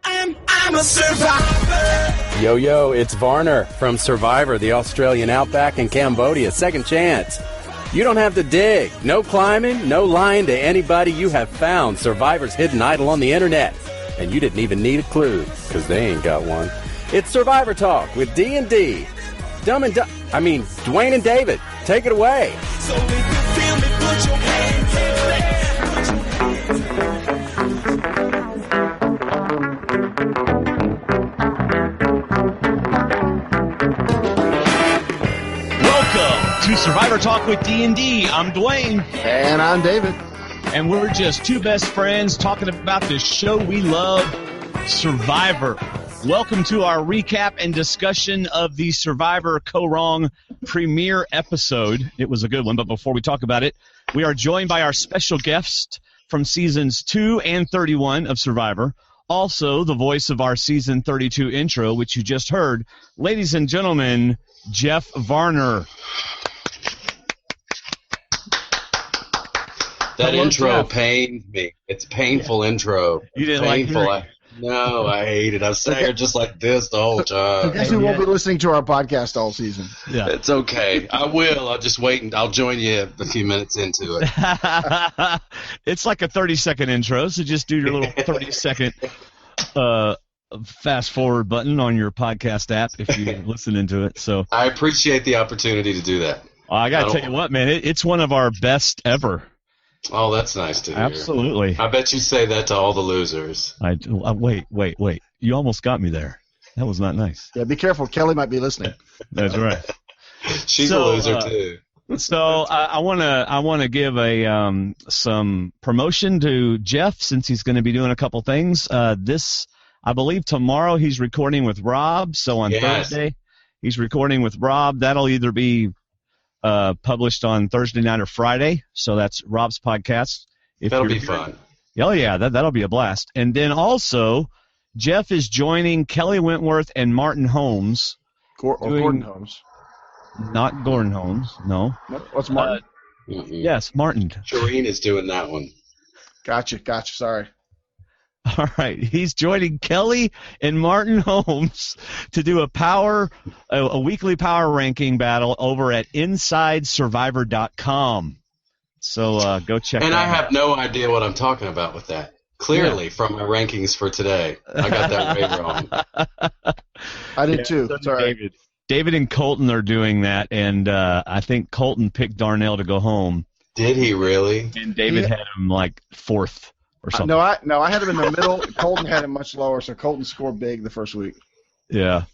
I'm a survivor. Yo, it's Varner from Survivor, the Australian Outback in Cambodia. Second chance. You don't have to dig. No climbing, no lying to anybody. You have found Survivor's hidden idol on the internet. And you didn't even need a clue, because they ain't got one. It's Survivor Talk with D&D. Dwayne and David. Take it away. So if you feel me, put your hands in there. To Survivor Talk with D&D. I'm Dwayne. And I'm David. And we're just two best friends talking about the show we love, Survivor. Welcome to our recap and discussion of the Survivor Kaôh Rōng premiere episode. It was a good one, but before we talk about it, we are joined by our special guest from seasons 2 and 31 of Survivor. Also, the voice of our season 32 intro, which you just heard. Ladies and gentlemen, Jeff Varner. That Hello, intro Jeff. pained me. It's a painful intro. You didn't painful. like it? No, I hate it. I'm sitting here just like this the whole I time. guess we won't be listening to our podcast all season. Yeah. It's okay. I will. I'll just wait and I'll join you a few minutes into it. It's like a 30-second intro, so just do your little 30-second fast forward button on your podcast app if you're listening to it. So I appreciate the opportunity to do that. I got to tell you what, man, it's one of our best ever. Oh, that's nice to hear. Absolutely. I bet you say that to all the losers. Wait. You almost got me there. That was not nice. Yeah, be careful. Kelly might be listening. That's right. She's a loser too. So I want to give some promotion to Jeff since he's going to be doing a couple things. I believe tomorrow he's recording with Rob. So on Thursday he's recording with Rob. That'll either be published on Thursday night or Friday. So that's Rob's podcast. That'll be fun. Oh yeah, that'll be a blast. And then also Jeff is joining Kelly Wentworth and Martin Holmes. Gordon Holmes. Not Gordon Holmes, no. What's Martin? Yes, Martin. Shireen is doing that one. Gotcha. Sorry. All right, he's joining Kelly and Martin Holmes to do a weekly power ranking battle over at InsideSurvivor.com. So go check that out. And I have no idea what I'm talking about with that. Clearly, from my rankings for today, I got that way wrong. I did too. That's all right. David and Colton are doing that, and I think Colton picked Darnell to go home. Did he really? And David had him like fourth or something. No, I had him in the middle. Colton had him much lower, so Colton scored big the first week. Yeah.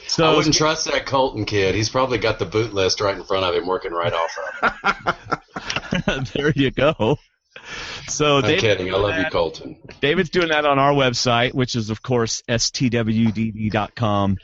So I wouldn't trust that Colton kid. He's probably got the boot list right in front of him, working right off of there you go. So I'm kidding. I love you, Colton. David's doing that on our website, which is, of course, stwdd.com.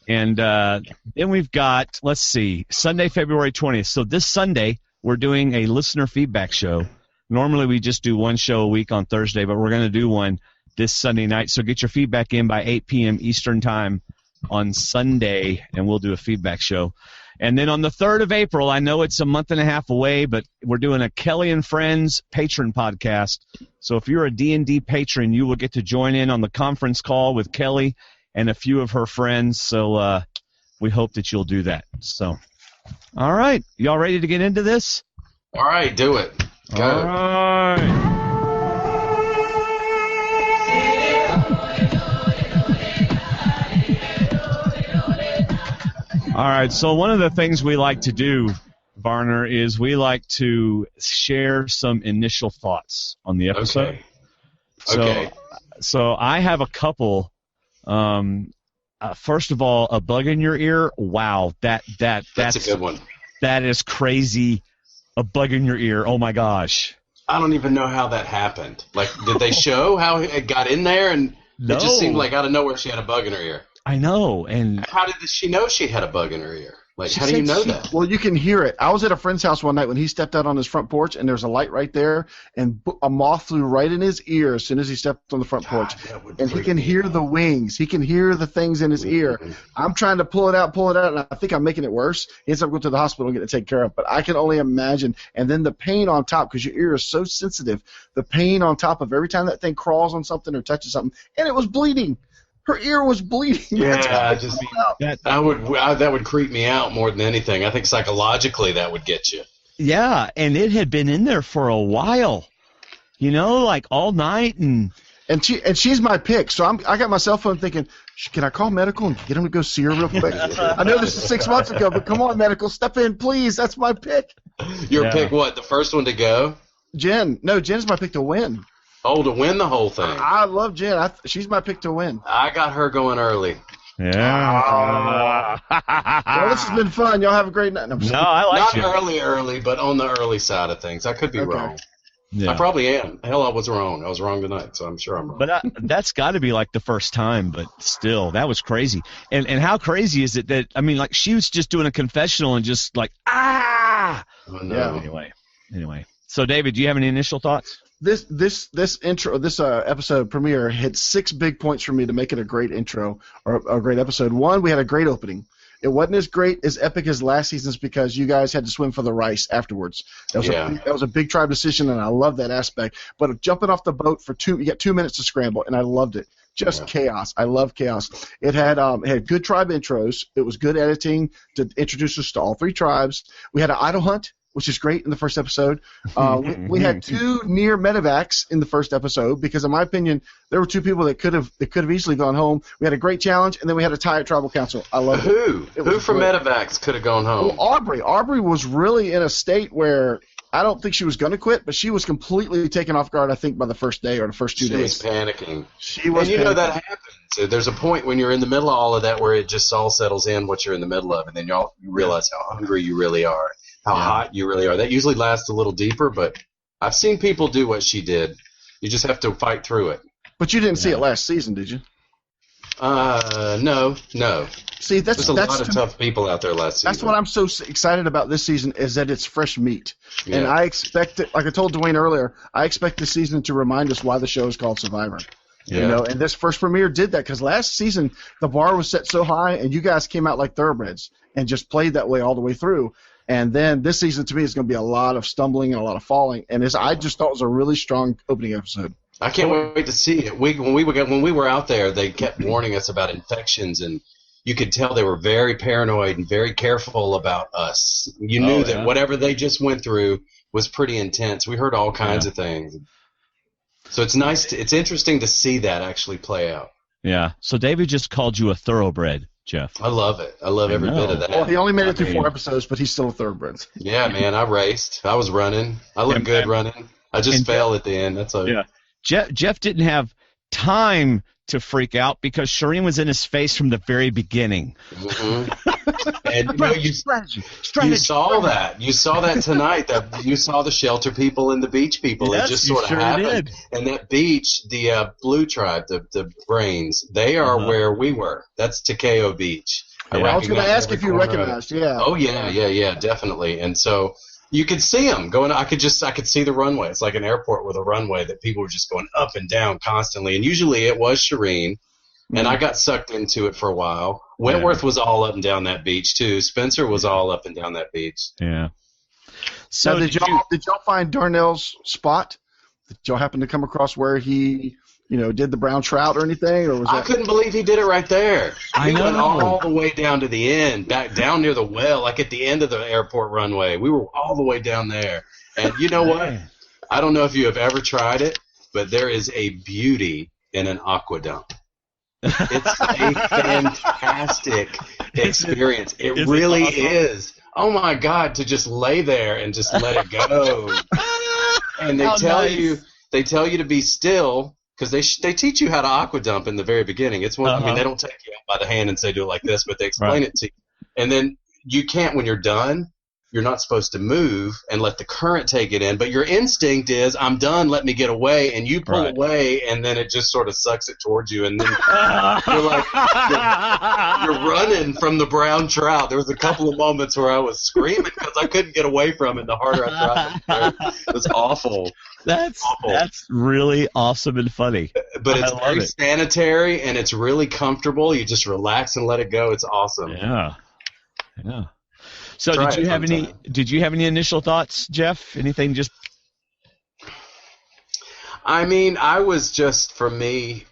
And then we've got, let's see, Sunday, February 20th. So this Sunday, we're doing a listener feedback show. Normally we just do one show a week on Thursday, but we're going to do one this Sunday night. So get your feedback in by 8 p.m. Eastern Time on Sunday, and we'll do a feedback show. And then on the 3rd of April, I know it's a month and a half away, but we're doing a Kelly and Friends patron podcast. So if you're a D&D patron, you will get to join in on the conference call with Kelly and a few of her friends. So we hope that you'll do that. So, all right. Y'all ready to get into this? All right, do it. Go. All right. All right, so one of the things we like to do, Varner, is we like to share some initial thoughts on the episode. Okay. So I have a couple. First of all, a bug in your ear. Wow, that's a good one. That is crazy. A bug in your ear. Oh my gosh. I don't even know how that happened. Like, did they show how it got in there? And it just seemed like out of nowhere she had a bug in her ear. I know. And how did she know she had a bug in her ear? Like, how do you know that? Well, you can hear it. I was at a friend's house one night when he stepped out on his front porch, and there's a light right there, and a moth flew right in his ear as soon as he stepped on the front porch. And he can hear the wings. He can hear the things in his ear. I'm trying to pull it out, and I think I'm making it worse. He ends up going to the hospital and getting it taken care of. But I can only imagine. And then the pain on top, because your ear is so sensitive, the pain on top of every time that thing crawls on something or touches something, and it was bleeding. Her ear was bleeding. Yeah, that would creep me out more than anything. I think psychologically that would get you. Yeah, and it had been in there for a while, like all night, and she's my pick. So I got my cell phone thinking, can I call medical and get him to go see her real quick? I know this is 6 months ago, but come on, medical, step in, please. That's my pick. Your pick, what? The first one to go? Jen. No, Jen's my pick to win. Oh, to win the whole thing. I love Jen. She's my pick to win. I got her going early. Yeah. Well, this has been fun. Y'all have a great night. No, I like Not early, but on the early side of things. I could be wrong. Yeah. I probably am. Hell, I was wrong. I was wrong tonight, so I'm sure I'm wrong. But that's got to be like the first time, but still, that was crazy. And how crazy is it that, like she was just doing a confessional and just like, ah! Oh, no. Yeah. Anyway. So, David, do you have any initial thoughts? This episode premiere hit 6 big points for me to make it a great intro or a great episode. One, we had a great opening. It wasn't as great, as epic as last season's because you guys had to swim for the rice afterwards. That was a big tribe decision, and I love that aspect. But jumping off the boat you got 2 minutes to scramble, and I loved it. Just chaos. I love chaos. It had good tribe intros. It was good editing to introduce us to all 3 tribes. We had an idol hunt, which is great in the first episode. We had 2 near medevacs in the first episode because, in my opinion, there were 2 people that could have easily gone home. We had a great challenge, and then we had a tie at Tribal Council. I love it. Who from medevacs could have gone home? Well, Aubrey. Aubrey was really in a state where I don't think she was going to quit, but she was completely taken off guard, I think, by the first day or the first 2 days. She was panicking. She was panicking. know that happens. There's a point when you're in the middle of all of that where it just all settles in what you're in the middle of, and then you realize how hungry you really are. How hot you really are. That usually lasts a little deeper, but I've seen people do what she did. You just have to fight through it. But you didn't see it last season, did you? No. See, there's a lot of tough people out there last season. That's what I'm so excited about this season is that it's fresh meat. Yeah. And I expect it, like I told Dwayne earlier, I expect this season to remind us why the show is called Survivor. Yeah. And this first premiere did that because last season the bar was set so high and you guys came out like thoroughbreds and just played that way all the way through. And then this season, to me, is going to be a lot of stumbling and a lot of falling. And I just thought it was a really strong opening episode. I can't wait to see it. When we were out there, they kept warning us about infections, and you could tell they were very paranoid and very careful about us. You knew that whatever they just went through was pretty intense. We heard all kinds of things. So it's nice. It's interesting to see that actually play out. Yeah. So David just called you a thoroughbred. Jeff. I love it. I love every bit of that. Well, he only made it through 4 episodes, but he's still a thoroughbred. Yeah, man, I raced. I was running. I looked good running. I just fell at the end. That's all. Yeah. Jeff didn't have time to freak out because Shireen was in his face from the very beginning. Mm-hmm. And you saw that. You saw that tonight. That you saw the shelter people and the beach people. Yes, it just sort of happened. And that beach, the Blue Tribe, the Brains, they are where we were. That's Kaôh Beach. I was going to ask if you recognized. Yeah. Oh yeah, definitely. And so you could see them going. I could see the runway. It's like an airport with a runway that people were just going up and down constantly. And usually it was Shireen, and I got sucked into it for a while. Wentworth was all up and down that beach too. Spencer was all up and down that beach. Yeah. So now, did y'all find Darnell's spot? Did y'all happen to come across where he, did the brown trout or anything? Or was I couldn't believe he did it right there. He went know. all the way down to the end, back down near the well, like at the end of the airport runway. We were all the way down there. And you know what? I don't know if you have ever tried it, but there is a beauty in an aqua dump. It's a fantastic experience. It really is. Oh my God, to just lay there and just let it go. And they tell you to be still. Because they teach you how to aqua dump in the very beginning. It's one. I mean, they don't take you out by the hand and say do it like this, but they explain it to you. And then you can't when you're done. you're not supposed to move and let the current take it in, but your instinct is, I'm done, let me get away, and you pull away, and then it just sort of sucks it towards you, and then you're like, you're running from the brown trout. There was a couple of moments where I was screaming because I couldn't get away from it. The harder I tried, it was awful. That's really awesome and funny. But it's very sanitary, and it's really comfortable. You just relax and let it go. It's awesome. Yeah. So did you have any initial thoughts, Jeff? Anything just? I mean, I was just, for me,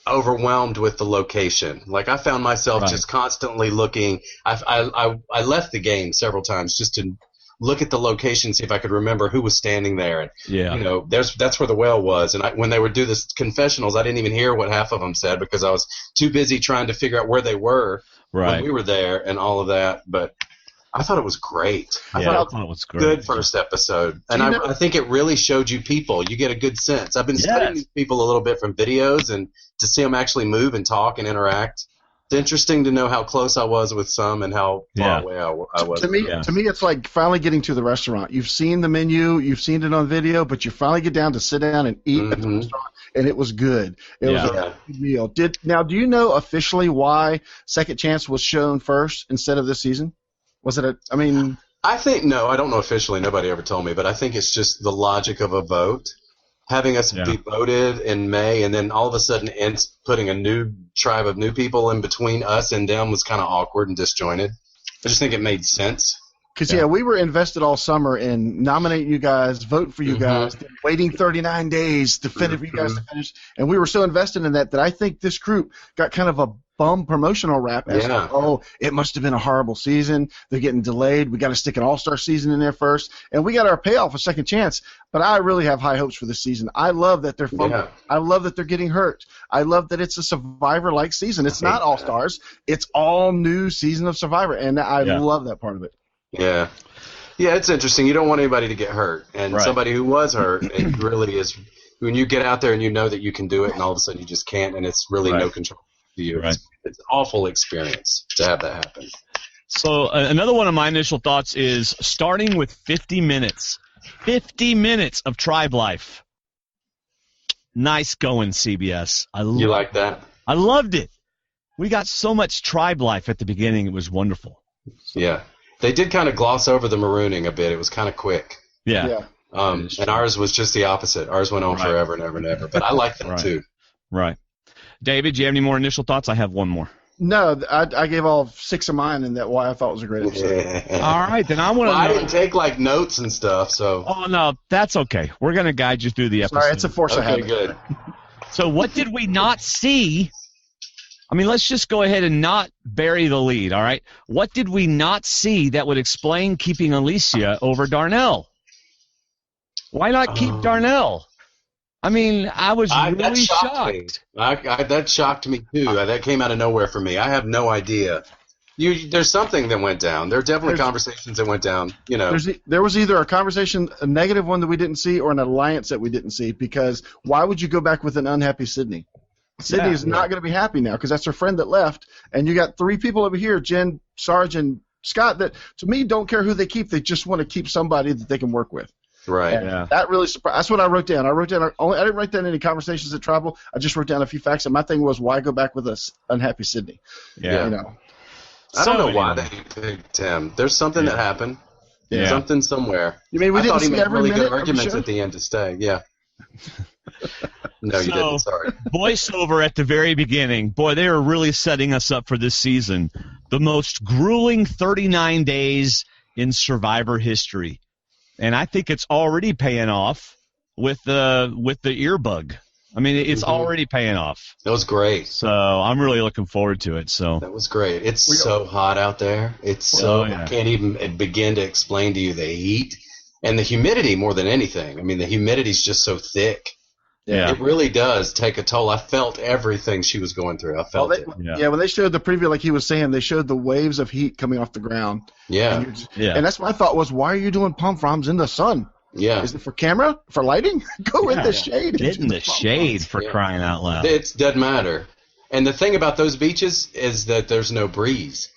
overwhelmed with the location. Like, I found myself just constantly looking. I left the game several times just to look at the location, see if I could remember who was standing there. And, you know, that's where the whale was. And when they would do this confessionals, I didn't even hear what half of them said because I was too busy trying to figure out where they were when we were there and all of that. But I thought it was great. I thought it was great. Good first episode. And I think it really showed you people. You get a good sense. I've been studying these people a little bit from videos, and to see them actually move and talk and interact. It's interesting to know how close I was with some and how far away I was. To me, it's like finally getting to the restaurant. You've seen the menu, you've seen it on video, but you finally get down to sit down and eat at the restaurant, and it was good. It was a good meal. Do you know officially why Second Chance was shown first instead of this season? Was it I think, no, I don't know officially. Nobody ever told me, but I think it's just the logic of a vote. Having us be voted in May, and then all of a sudden putting a new tribe of new people in between us and them was kind of awkward and disjointed. I just think it made sense. Because, we were invested all summer in nominating you guys, voting for you guys, waiting 39 days to finish for you guys to finish. And we were so invested in that I think this group got kind of a bum promotional rap as to, it must have been a horrible season. They're getting delayed. We got to stick an all-star season in there first. And we got our payoff a Second Chance. But I really have high hopes for this season. I love that they're fun. Yeah. I love that they're getting hurt. I love that it's a Survivor-like season. It's not all-stars. It's all new season of Survivor. And I love that part of it. Yeah. Yeah, it's interesting. You don't want anybody to get hurt. And somebody who was hurt, it really is, when you get out there and you know that you can do it and all of a sudden you just can't, and it's really no control to you. It's an awful experience to have that happen. So another one of my initial thoughts is starting with 50 minutes. 50 minutes of tribe life. Nice going, CBS. You like that? I loved it. We got so much tribe life at the beginning. It was wonderful. Yeah. They did kind of gloss over the marooning a bit. It was kind of quick. Yeah. And ours was just the opposite. Ours went on forever and ever and ever. But I like that too. Right. David, do you have any more initial thoughts? I have one more. No, I gave all 6 of mine, and that why I thought it was a great episode. All right, then I want to know. I didn't take like notes and stuff, so. Oh no, that's okay. We're gonna guide you through the episode. Sorry, it's a force of habit. Okay, good. So what did we not see? I mean, let's just go ahead and not bury the lead, all right? What did we not see that would explain keeping Alicia over Darnell? Why not keep Darnell? I mean, I was really shocked. That shocked me, too. That came out of nowhere for me. I have no idea. There's something that went down. There are definitely conversations that went down. You know, there was either a negative one that we didn't see or an alliance that we didn't see, because why would you go back with an unhappy Sydney? Sydney is not going to be happy now because that's her friend that left, and you got 3 people over here, Jen, Sarge, and Scott, that to me don't care who they keep. They just want to keep somebody that they can work with. Right. And that really surprised. That's what I wrote down. I didn't write down any conversations at Tribal. I just wrote down a few facts, and my thing was, why go back with us unhappy Sydney? Yeah. You know. I don't know why they picked him. There's something that happened. Yeah. Something somewhere. You mean we didn't see every minute? I thought he made really good arguments at the end to stay. Yeah. No, you didn't. Sorry. Voiceover at the very beginning. Boy, they were really setting us up for this season. The most grueling 39 days in Survivor history. And I think it's already paying off with the earbug. I mean, it's already paying off. That was great. So I'm really looking forward to it. So that was great. It's so hot out there. It's I can't even begin to explain to you the heat and the humidity more than anything. I mean, the humidity's just so thick. Yeah. It really does take a toll. I felt everything she was going through. I felt it. Yeah, when they showed the preview, like he was saying, they showed the waves of heat coming off the ground. Yeah. And that's my thought was, why are you doing pump farms in the sun? Yeah. Is it for camera? For lighting? Go in the shade. Get in the shade for crying out loud. It doesn't matter. And the thing about those beaches is that there's no breeze.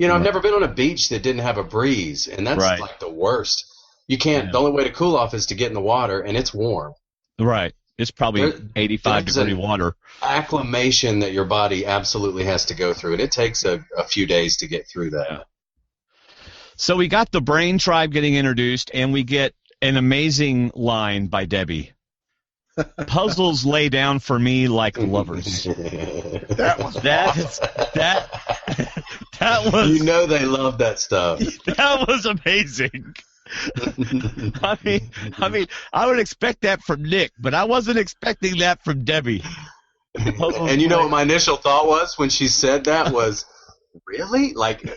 I've never been on a beach that didn't have a breeze, and that's like the worst. You can't. Yeah. The only way to cool off is to get in the water, and it's warm. Right. It's probably 85-degree water. Acclimation that your body absolutely has to go through, and it takes a few days to get through that. Yeah. So we got the Brain tribe getting introduced, and we get an amazing line by Debbie. Puzzles lay down for me like lovers. That was that was. You know they love that stuff. That was amazing. I mean, I would expect that from Nick, but I wasn't expecting that from Debbie. And you know what my initial thought was when she said that was, really? Like,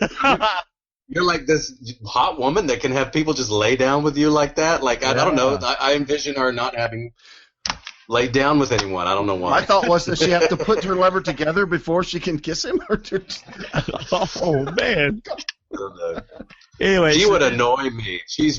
you're like this hot woman that can have people just lay down with you like that? Like, I don't know. I envision her not having laid down with anyone. I don't know why. My thought was, does she have to put her lever together before she can kiss him? Oh, man. Anyway, she would annoy me. She's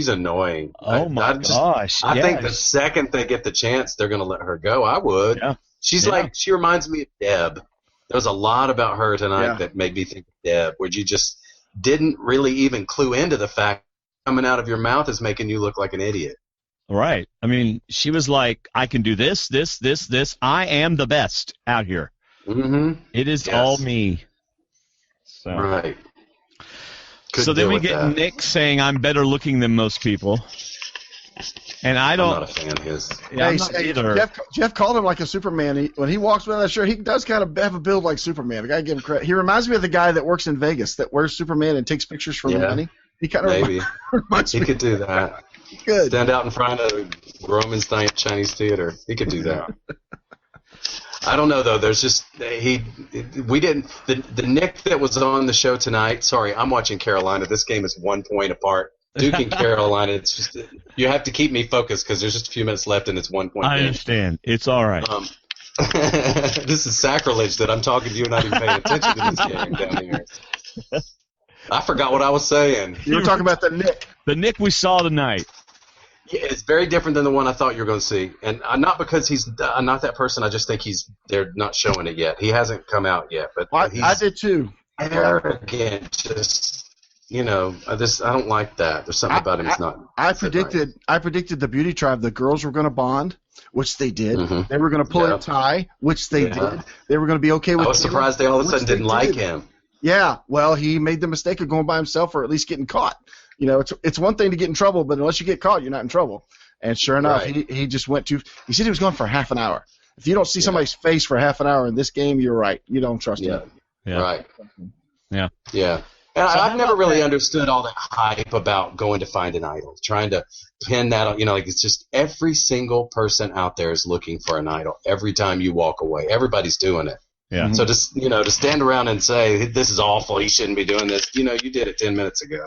annoying. Oh my gosh! I think the second they get the chance, they're going to let her go. I would. Yeah. She reminds me of Deb. There was a lot about her tonight that made me think of Deb, where you just didn't really even clue into the fact coming out of your mouth is making you look like an idiot. Right. I mean, she was like, I can do this. I am the best out here. Mm-hmm. It is all me. So. Right. So then we get Nick saying, I'm better looking than most people. And I'm not a fan of his. Yeah, I'm not either. Jeff called him like a Superman. When he walks around that shirt, he does kind of have a build like Superman. I got to give him credit. He reminds me of the guy that works in Vegas that wears Superman and takes pictures for money. He kind of reminds me. He could do that. Good. Stand out in front of Roman Chinese Theater. He could do that. I don't know though. There's just the Nick that was on the show tonight. Sorry, I'm watching Carolina. This game is 1 point apart. Duke and Carolina. It's just you have to keep me focused because there's just a few minutes left and it's 1 point. I understand. It's all right. This is sacrilege that I'm talking to you and not even paying attention to this game down here. I forgot what I was saying. You were talking about the Nick. The Nick we saw tonight. Yeah, it's very different than the one I thought you were going to see. And not because he's not that person. I just think they're not showing it yet. He hasn't come out yet. But I did too. Arrogant, just, I don't like that. There's something about him that's not. I predicted the Beauty Tribe, the girls were going to bond, which they did. Mm-hmm. They were going to pull a tie, which they did. They were going to be okay with it. I was surprised they all of a sudden didn't like him. Yeah, well, he made the mistake of going by himself or at least getting caught. It's one thing to get in trouble, but unless you get caught, you're not in trouble. And sure enough, he just went to – he said he was going for half an hour. If you don't see somebody's face for half an hour in this game, you're right. You don't trust him. Yeah. Right. Yeah. Yeah. And I've never really understood all that hype about going to find an idol, trying to pin that on. It's just every single person out there is looking for an idol every time you walk away. Everybody's doing it. Yeah. So just to stand around and say this is awful, he shouldn't be doing this. You did it 10 minutes ago.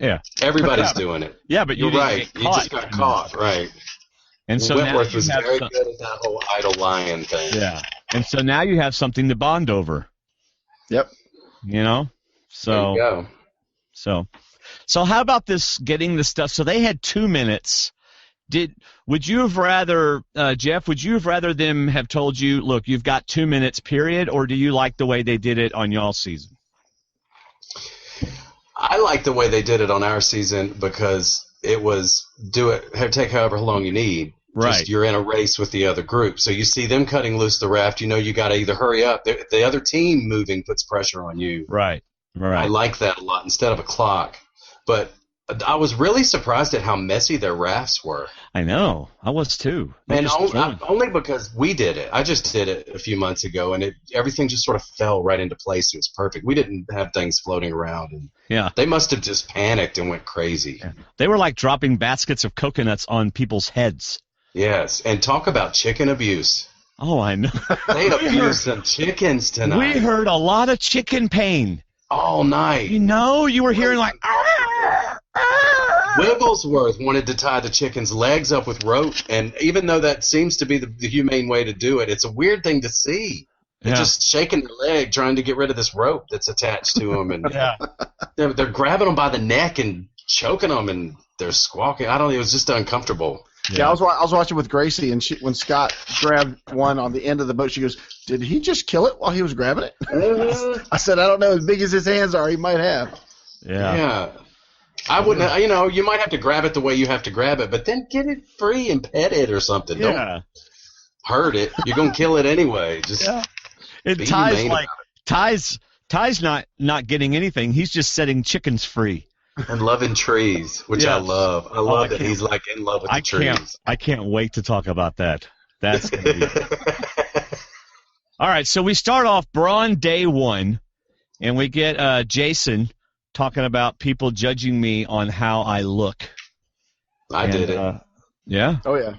Yeah. Everybody's doing it. Yeah, but you're right. You just got caught, right? And so Whitworth was very good at that whole idol lion thing. Yeah. And so now you have something to bond over. Yep. So there you go. So how about this getting the stuff? So they had 2 minutes. Would you have rather, Jeff, them have told you, look, you've got 2 minutes, period, or do you like the way they did it on y'all's season? I like the way they did it on our season because it was take however long you need. Right. Just you're in a race with the other group. So you see them cutting loose the raft, you got to either hurry up. The other team moving puts pressure on you. Right. I like that a lot instead of a clock. But I was really surprised at how messy their rafts were. I know. I was too. And only because we did it. I just did it a few months ago, and everything just sort of fell right into place. It was perfect. We didn't have things floating around. And they must have just panicked and went crazy. Yeah. They were like dropping baskets of coconuts on people's heads. Yes, and talk about chicken abuse. Oh, I know. They abused some chickens tonight. We heard a lot of chicken pain. All night. You were hearing like... Wigglesworth wanted to tie the chicken's legs up with rope, and even though that seems to be the humane way to do it, it's a weird thing to see. They're just shaking their leg trying to get rid of this rope that's attached to them, and they're grabbing them by the neck and choking them, and they're squawking. It was just uncomfortable. Yeah, I was watching with Gracie, and when Scott grabbed one on the end of the boat, she goes, "Did he just kill it while he was grabbing it?" I said, "I don't know. As big as his hands are, he might have." Yeah. I wouldn't. You might have to grab it the way you have to grab it, but then get it free and pet it or something. Yeah. Don't hurt it. You're gonna kill it anyway. Just And be Ty's humane like Ty's not getting anything. He's just setting chickens free. and loving trees, which I love. I love that he's like in love with the trees. I can't wait to talk about that. That's gonna be All right, so we start off Brawn day 1, and we get Jason talking about people judging me on how I look. I did it. Yeah. Oh yeah.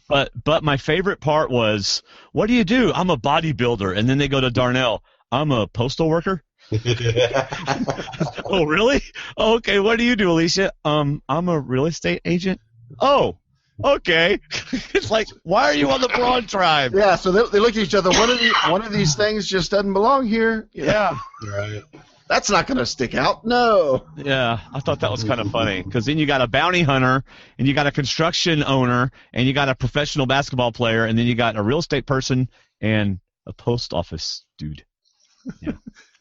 But my favorite part was, what do you do? I'm a bodybuilder, and then they go to Darnell. I'm a postal worker. Oh, really? Oh, okay. What do you do, Alicia? I'm a real estate agent. Oh, okay. It's like, why are you on the Brawn tribe? Yeah. So they look at each other. One of these things just doesn't belong here. Yeah. Right. That's not going to stick out. No. Yeah, I thought that was kind of funny because then you got a bounty hunter, and you got a construction owner, and you got a professional basketball player, and then you got a real estate person and a post office dude. Yeah.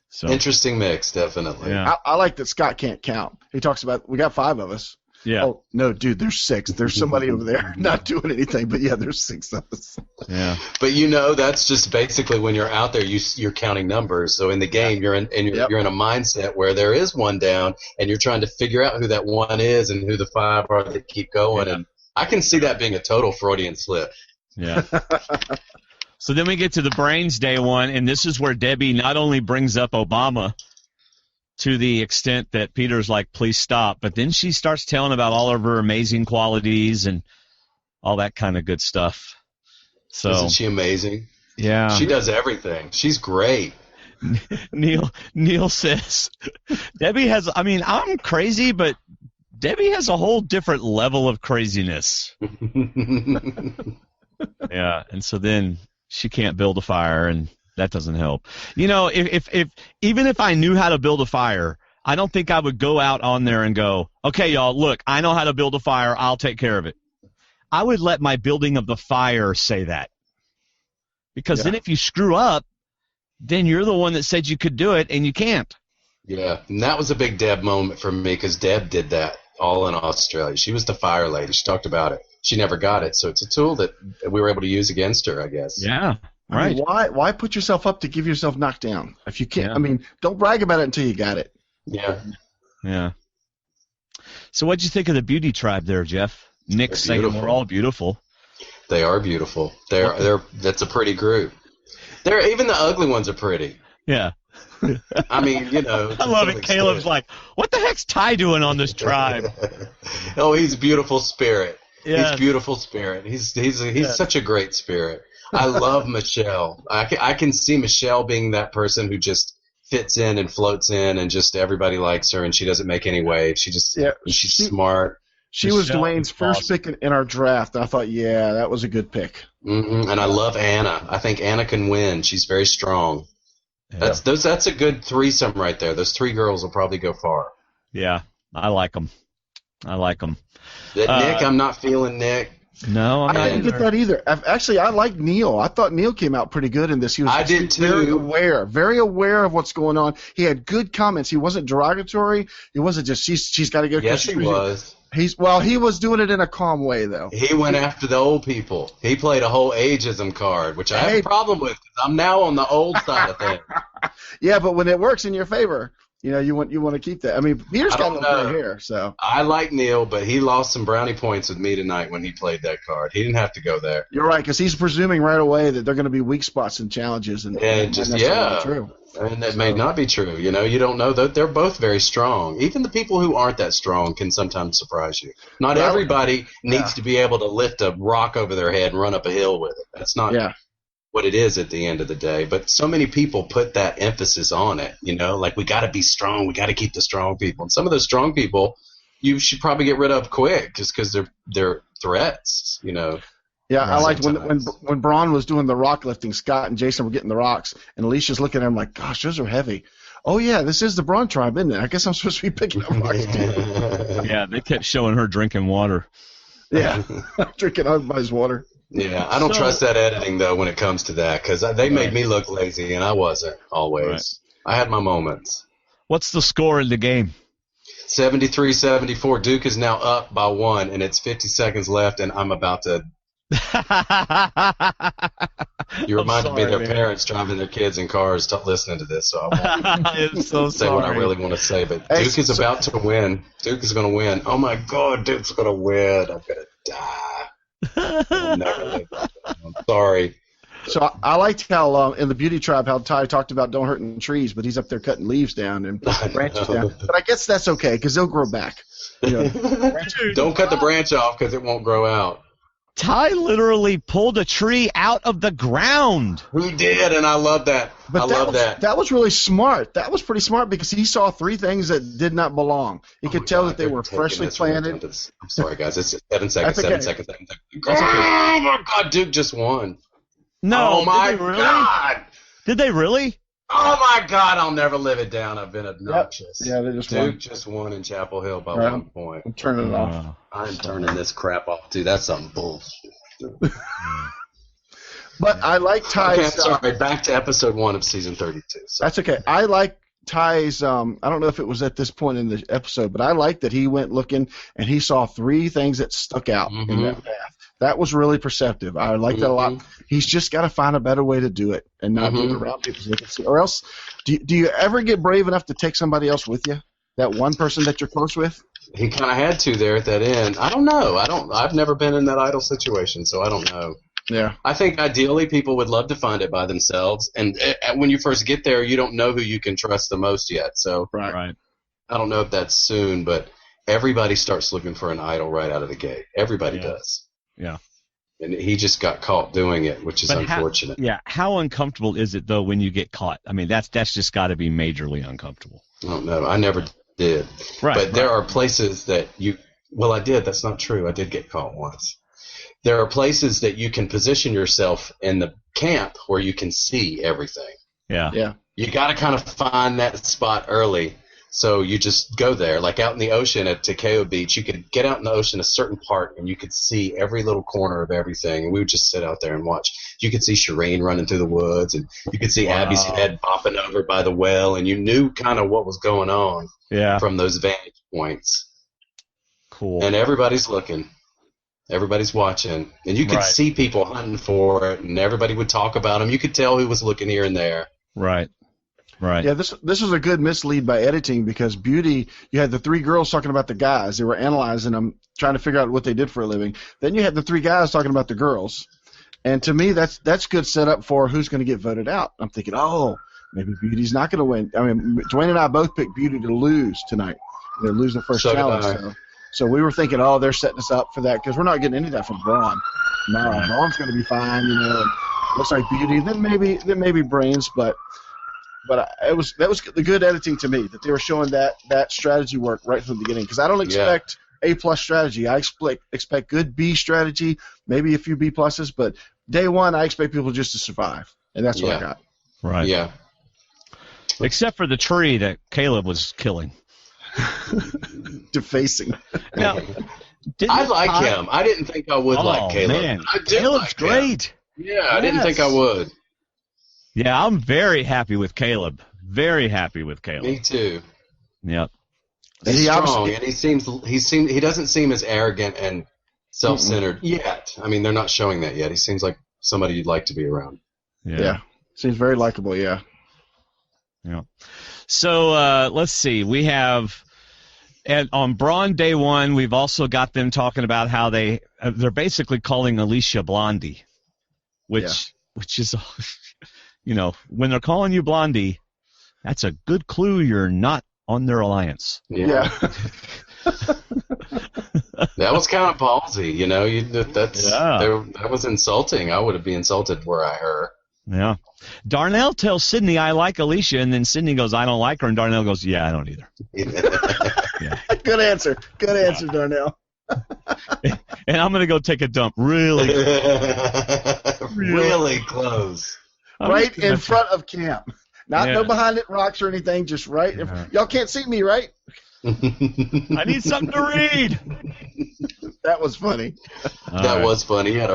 So Interesting mix, definitely. Yeah. I like that Scott can't count. He talks about we got 5 of us. Yeah. Oh no, dude, there's 6. There's somebody over there not doing anything, but yeah, there's 6 of us. Yeah. But that's just basically when you're out there, you're counting numbers. So in the game, you're in a mindset where there is one down, and you're trying to figure out who that one is and who the 5 are that keep going. And I can see that being a total Freudian slip. Yeah. So then we get to the Brains day 1, and this is where Debbie not only brings up Obama to the extent that Peter's like, please stop, but then she starts telling about all of her amazing qualities and all that kind of good stuff. So Isn't she amazing? Yeah. She does everything. She's great. Neil says, Debbie has, I'm crazy, but Debbie has a whole different level of craziness. Yeah, and so then she can't build a fire, and that doesn't help. If even if I knew how to build a fire, I don't think I would go out on there and go, okay, y'all, look, I know how to build a fire. I'll take care of it. I would let my building of the fire say that. Because then if you screw up, then you're the one that said you could do it, and you can't. Yeah, and that was a big Deb moment for me because Deb did that all in Australia. She was the fire lady. She talked about it. She never got it, so it's a tool that we were able to use against her, I guess. Yeah, right. Why put yourself up to give yourself knocked down if you can't? Don't brag about it until you got it. Yeah. Yeah. So what'd you think of the beauty tribe there, Jeff? Nick's saying we're all beautiful. They are beautiful. That's a pretty group. Even the ugly ones are pretty. Yeah. I love it. Caleb's like, what the heck's Ty doing on this tribe? Oh, he's a beautiful spirit. Yes. He's beautiful spirit. He's such a great spirit. I love Michelle. I can see Michelle being that person who just fits in and floats in, and just everybody likes her, and she doesn't make any waves. She's smart. She was Dwayne's first pick in our draft, and I thought, yeah, that was a good pick. Mm-hmm. And I love Anna. I think Anna can win. She's very strong. Yeah. That's a good threesome right there. Those 3 girls will probably go far. Yeah, I like them. Nick, I'm not feeling Nick. No, I didn't get that either. Actually, I like Neil. I thought Neil came out pretty good in this. I did too. Very aware of what's going on. He had good comments. He wasn't derogatory. He wasn't just she's got to go. Yes, he was. He was doing it in a calm way though. He went after the old people. He played a whole ageism card, which I have a problem with. I'm now on the old side of things. Yeah, but when it works in your favor, you want to keep that. Peter's got a little gray hair, so. I like Neil, but he lost some brownie points with me tonight when he played that card. He didn't have to go there. You're right, because he's presuming right away that they're going to be weak spots and challenges, and that's not true. And that may not be true. You don't know that they're both very strong. Even the people who aren't that strong can sometimes surprise you. Not everybody needs to be able to lift a rock over their head and run up a hill with it. That's not what it is at the end of the day. But so many people put that emphasis on it, like we got to be strong. We got to keep the strong people. And some of those strong people you should probably get rid of quick just because they're threats, Yeah, I liked when Brawn was doing the rock lifting. Scott and Jason were getting the rocks, and Alicia's looking at him like, "Gosh, those are heavy." Oh yeah, this is the Brawn tribe, isn't it? I guess I'm supposed to be picking up rocks too. Yeah, they kept showing her drinking water. Yeah, drinking everybody's water. Yeah, I don't trust that editing, though, when it comes to that, because they made me look lazy, and I wasn't always. Right. I had my moments. What's the score in the game? 73-74. Duke is now up by 1, and it's 50 seconds left, and I'm about to... You reminded me of their parents driving their kids in cars listening to this, so I won't say what I really want to say, but Duke is about to win. Duke is going to win. Oh, my God, Duke's going to win. I'm going to die. I'll never live that down. I'm sorry. So I liked how in the Beauty Tribe how Ty talked about don't hurt in trees, but he's up there cutting leaves down and branches down. But I guess that's okay because they'll grow back. You know. Don't cut the branch off because it won't grow out. Ty literally pulled a tree out of the ground. He did, and I love that. But that was really smart. That was pretty smart because he saw 3 things that did not belong. He could tell that they were freshly planted. I'm sorry, guys. It's 7 seconds. That's okay. 7 seconds. 7 seconds. Oh, my God. Duke just won. No. Oh, my really? God. Did they really? Oh, my God. I'll never live it down. I've been obnoxious. Yep. Yeah, they just Duke won. just won in Chapel Hill by 1 point. I'm turning it off. I'm turning this crap off, too. That's some bullshit. But I like Ty's. Okay, I'm sorry. Back to episode 1 of season 32. That's okay. I like Ty's. I don't know if it was at this point in the episode, but I like that he went looking and he saw 3 things that stuck out in that path. That was really perceptive. I like that a lot. He's just got to find a better way to do it and not do it around people so they can see. Or else, do you ever get brave enough to take somebody else with you? That one person that you're close with? He kind of had to there at that end. I don't know. I've never been in that idle situation, so I don't know. Yeah. I think ideally people would love to find it by themselves, and when you first get there, you don't know who you can trust the most yet. So right. I don't know if that's soon, but everybody starts looking for an idol right out of the gate. Everybody does. Yeah. And he just got caught doing it, which is unfortunate. How uncomfortable is it though when you get caught? I mean, that's just got to be majorly uncomfortable. I don't know. I never did. Right. But there are places that I did. That's not true. I did get caught once. There are places that you can position yourself in the camp where you can see everything. Yeah. Yeah. You got to kind of find that spot early. So you just go there. Like out in the ocean at Kaôh Beach, you could get out in the ocean a certain part and you could see every little corner of everything. And we would just sit out there and watch. You could see Shireen running through the woods, and you could see Abby's head popping over by the well, and you knew kind of what was going on from those vantage points. Cool. And everybody's looking. Everybody's watching. And you could see people hunting for it, and everybody would talk about them. You could tell who was looking here and there. Right. Right. Yeah, this was a good mislead by editing because Beauty, you had the 3 girls talking about the guys. They were analyzing them, trying to figure out what they did for a living. Then you had the 3 guys talking about the girls. And to me, that's good setup for who's going to get voted out. I'm thinking, maybe Beauty's not going to win. I mean, Dwayne and I both picked Beauty to lose tonight. They lose the first challenge. So we were thinking, they're setting us up for that because we're not getting any of that from Brawn. No, Brawn's going to be fine, you know. Looks like Beauty. Then maybe Brains, but that was the good editing to me that they were showing that strategy work right from the beginning because I don't expect A+ strategy. I expect good B strategy, maybe a few B pluses, but day one I expect people just to survive, and that's what I got. Right. Yeah. Except for the tree that Caleb was killing. Defacing. Now, I like him. I didn't think I would like Caleb. Man. I do Caleb's like him. great. Yeah, I didn't think I would. Yeah, I'm very happy with Caleb. Very happy with Caleb. Me too. Yep. He's strong, and he doesn't seem as arrogant and self-centered yet. I mean, they're not showing that yet. He seems like somebody you'd like to be around. Yeah. Seems very likable, yeah. Yeah. So let's see. We have on Brawn Day 1, we've also got them talking about how they're basically calling Alicia Blondie, which is, when they're calling you Blondie, that's a good clue you're not on their alliance. Yeah. That was kind of ballsy, that was insulting. I would have been insulted were I her. Yeah. Darnell tells Sydney, I like Alicia, and then Sydney goes, I don't like her, and Darnell goes, yeah, I don't either. Yeah. Good answer, Darnell. And I'm going to go take a dump really close. Right in front of camp. No behind it, rocks or anything, just right in front. Y'all can't see me, right? I need something to read. That was funny. That was funny. He had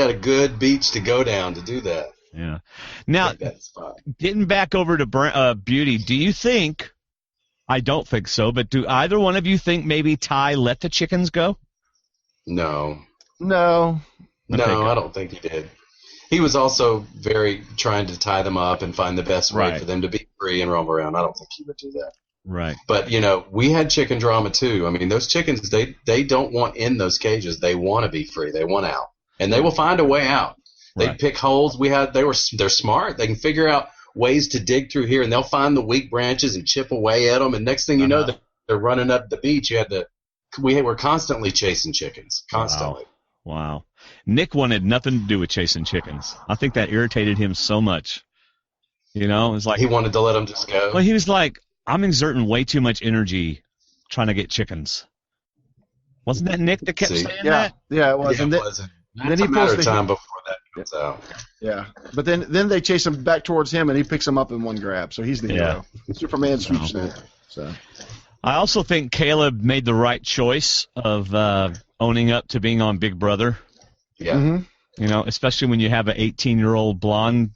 a good beach to go down to do that. Yeah. Now, getting back over to Beauty, do you think? I don't think so, but do either one of you think maybe Ty let the chickens go? No. No. No, I don't think he did. He was also very trying to tie them up and find the best way for them to be free and roam around. I don't think he would do that. Right. But, we had chicken drama too. I mean, those chickens, they don't want in those cages. They want to be free. They want out. And they will find a way out. They pick holes. They're smart. They can figure out ways to dig through here, and they'll find the weak branches and chip away at them. And next thing you know, they're running up the beach. We were constantly chasing chickens, constantly. Wow. Nick wanted nothing to do with chasing chickens. I think that irritated him so much. It was like he wanted to let them just go. Well, he was like, I'm exerting way too much energy trying to get chickens. Wasn't that Nick that kept saying that? Yeah, it was. Yeah, and it wasn't. That's a matter of time before that comes out. Yeah, but then they chase him back towards him, and he picks him up in one grab. So he's the hero. Superman swoops in. So I also think Caleb made the right choice of owning up to being on Big Brother. Yeah. Mm-hmm. Especially when you have an 18-year-old blonde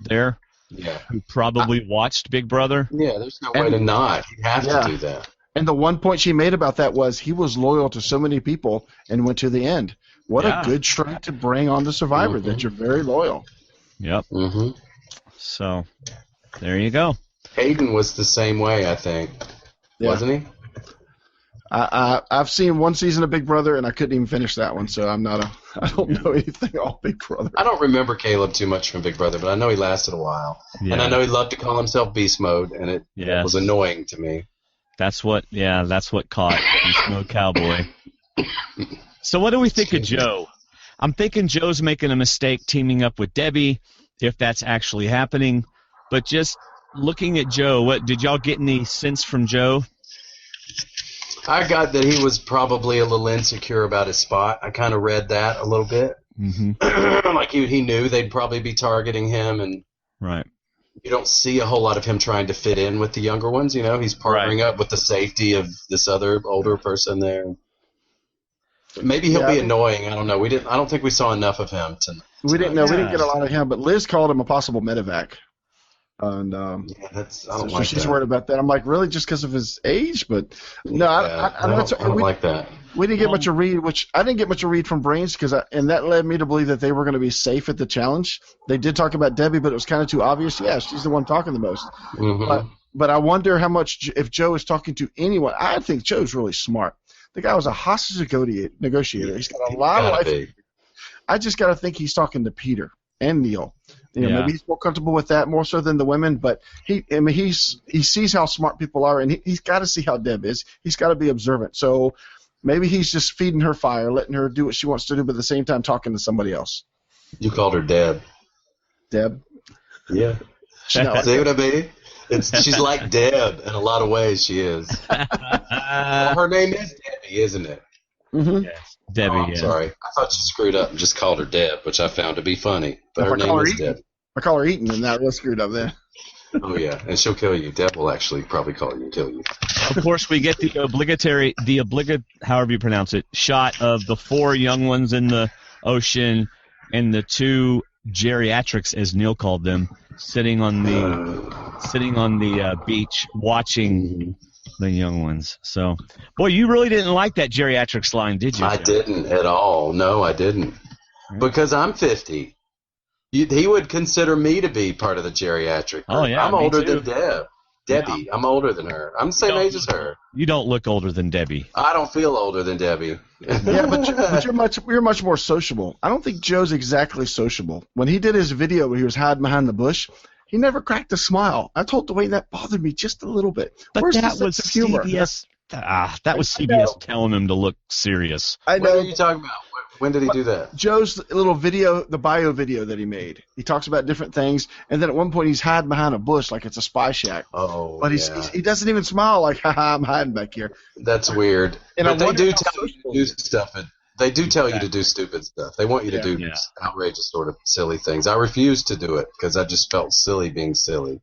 there. Yeah. Who probably watched Big Brother. Yeah, there's no way to not. You have to do that. And the one point she made about that was he was loyal to so many people and went to the end. What a good trait to bring on the Survivor, that you're very loyal. Yep. Mm-hmm. So, there you go. Hayden was the same way, I think. Wasn't he? I've seen one season of Big Brother, and I couldn't even finish that one, so I don't know anything on Big Brother. I don't remember Caleb too much from Big Brother, but I know he lasted a while. Yeah. And I know he loved to call himself Beast Mode, and it was annoying to me. That's what caught Beast Mode Cowboy. So what do we think of Joe? I'm thinking Joe's making a mistake teaming up with Debbie, if that's actually happening. But just looking at Joe, did y'all get any sense from Joe? I got that he was probably a little insecure about his spot. I kind of read that a little bit. Mm-hmm. Like he knew they'd probably be targeting him, and you don't see a whole lot of him trying to fit in with the younger ones. He's partnering up with the safety of this other older person there. Maybe he'll be annoying. I don't know. I don't think we saw enough of him tonight. We didn't know. We didn't get a lot of him, but Liz called him a possible medevac. And I don't she's worried about that. I'm like, really, just because of his age? But no, I don't like that. We didn't get much of a read, which I didn't get much of a read from Brains, and that led me to believe that they were going to be safe at the challenge. They did talk about Debbie, but it was kind of too obvious. Yeah, she's the one talking the most. Mm-hmm. But I wonder how much, if Joe is talking to anyone. I think Joe's really smart. The guy was a hostage negotiator. He's got a lot of life. I just got to think he's talking to Peter and Neil. Maybe he's more comfortable with that more so than the women. But he sees how smart people are, and he's got to see how Deb is. He's got to be observant. So maybe he's just feeding her fire, letting her do what she wants to do, but at the same time talking to somebody else. You called her Deb. Deb? Yeah. See what I mean? She's like Deb in a lot of ways. She is. Well, her name is Debbie, isn't it? Mm-hmm. Yes. Debbie. I'm sorry. I thought you screwed up and just called her Deb, which I found to be funny. But her name is Deb. I call her Eaton, and that was screwed up then. Oh yeah, and she'll kill you. Deb will actually probably call you and kill you. Of course, we get the obligatory, however you pronounce it, shot of the 4 young ones in the ocean and the 2 geriatrics, as Neil called them, sitting on the beach watching the young ones. So, boy, you really didn't like that geriatrics line, did you? I didn't at all. No, I didn't. Because I'm 50. He would consider me to be part of the geriatric. Oh, yeah, I'm older than Debbie. I'm older than her. I'm the same age as her. You don't look older than Debbie. I don't feel older than Debbie. Yeah, but you're much more sociable. I don't think Joe's exactly sociable. When he did his video where he was hiding behind the bush, he never cracked a smile. I told Dwayne that bothered me just a little bit. But Where's that was CBS. That was CBS telling him to look serious. I know. What are you talking about? When did he do that? Joe's little video, the bio video that he made. He talks about different things, and then at one point he's hiding behind a bush like it's a spy shack. Oh, but he doesn't even smile like, haha, I'm hiding back here. That's weird. And but they do tell you to do stuff. They do tell you to do stupid stuff. They want you to do outrageous sort of silly things. I refused to do it because I just felt silly being silly.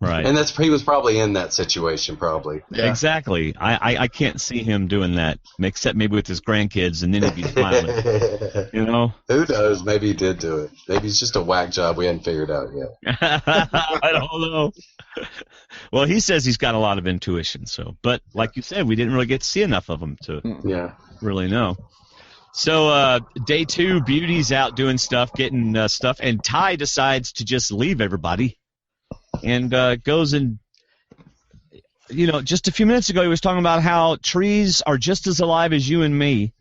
Right. And he was probably in that situation, probably. Yeah. Exactly. I can't see him doing that, except maybe with his grandkids, and then he'd be smiling. You know? Who knows? Maybe he did do it. Maybe it's just a whack job we hadn't figured out yet. I don't know. Well, he says he's got a lot of intuition. But like you said, we didn't really get to see enough of him to really know. So day 2, Beauty's out doing stuff, getting stuff, and Ty decides to just leave everybody. And goes and, just a few minutes ago he was talking about how trees are just as alive as you and me,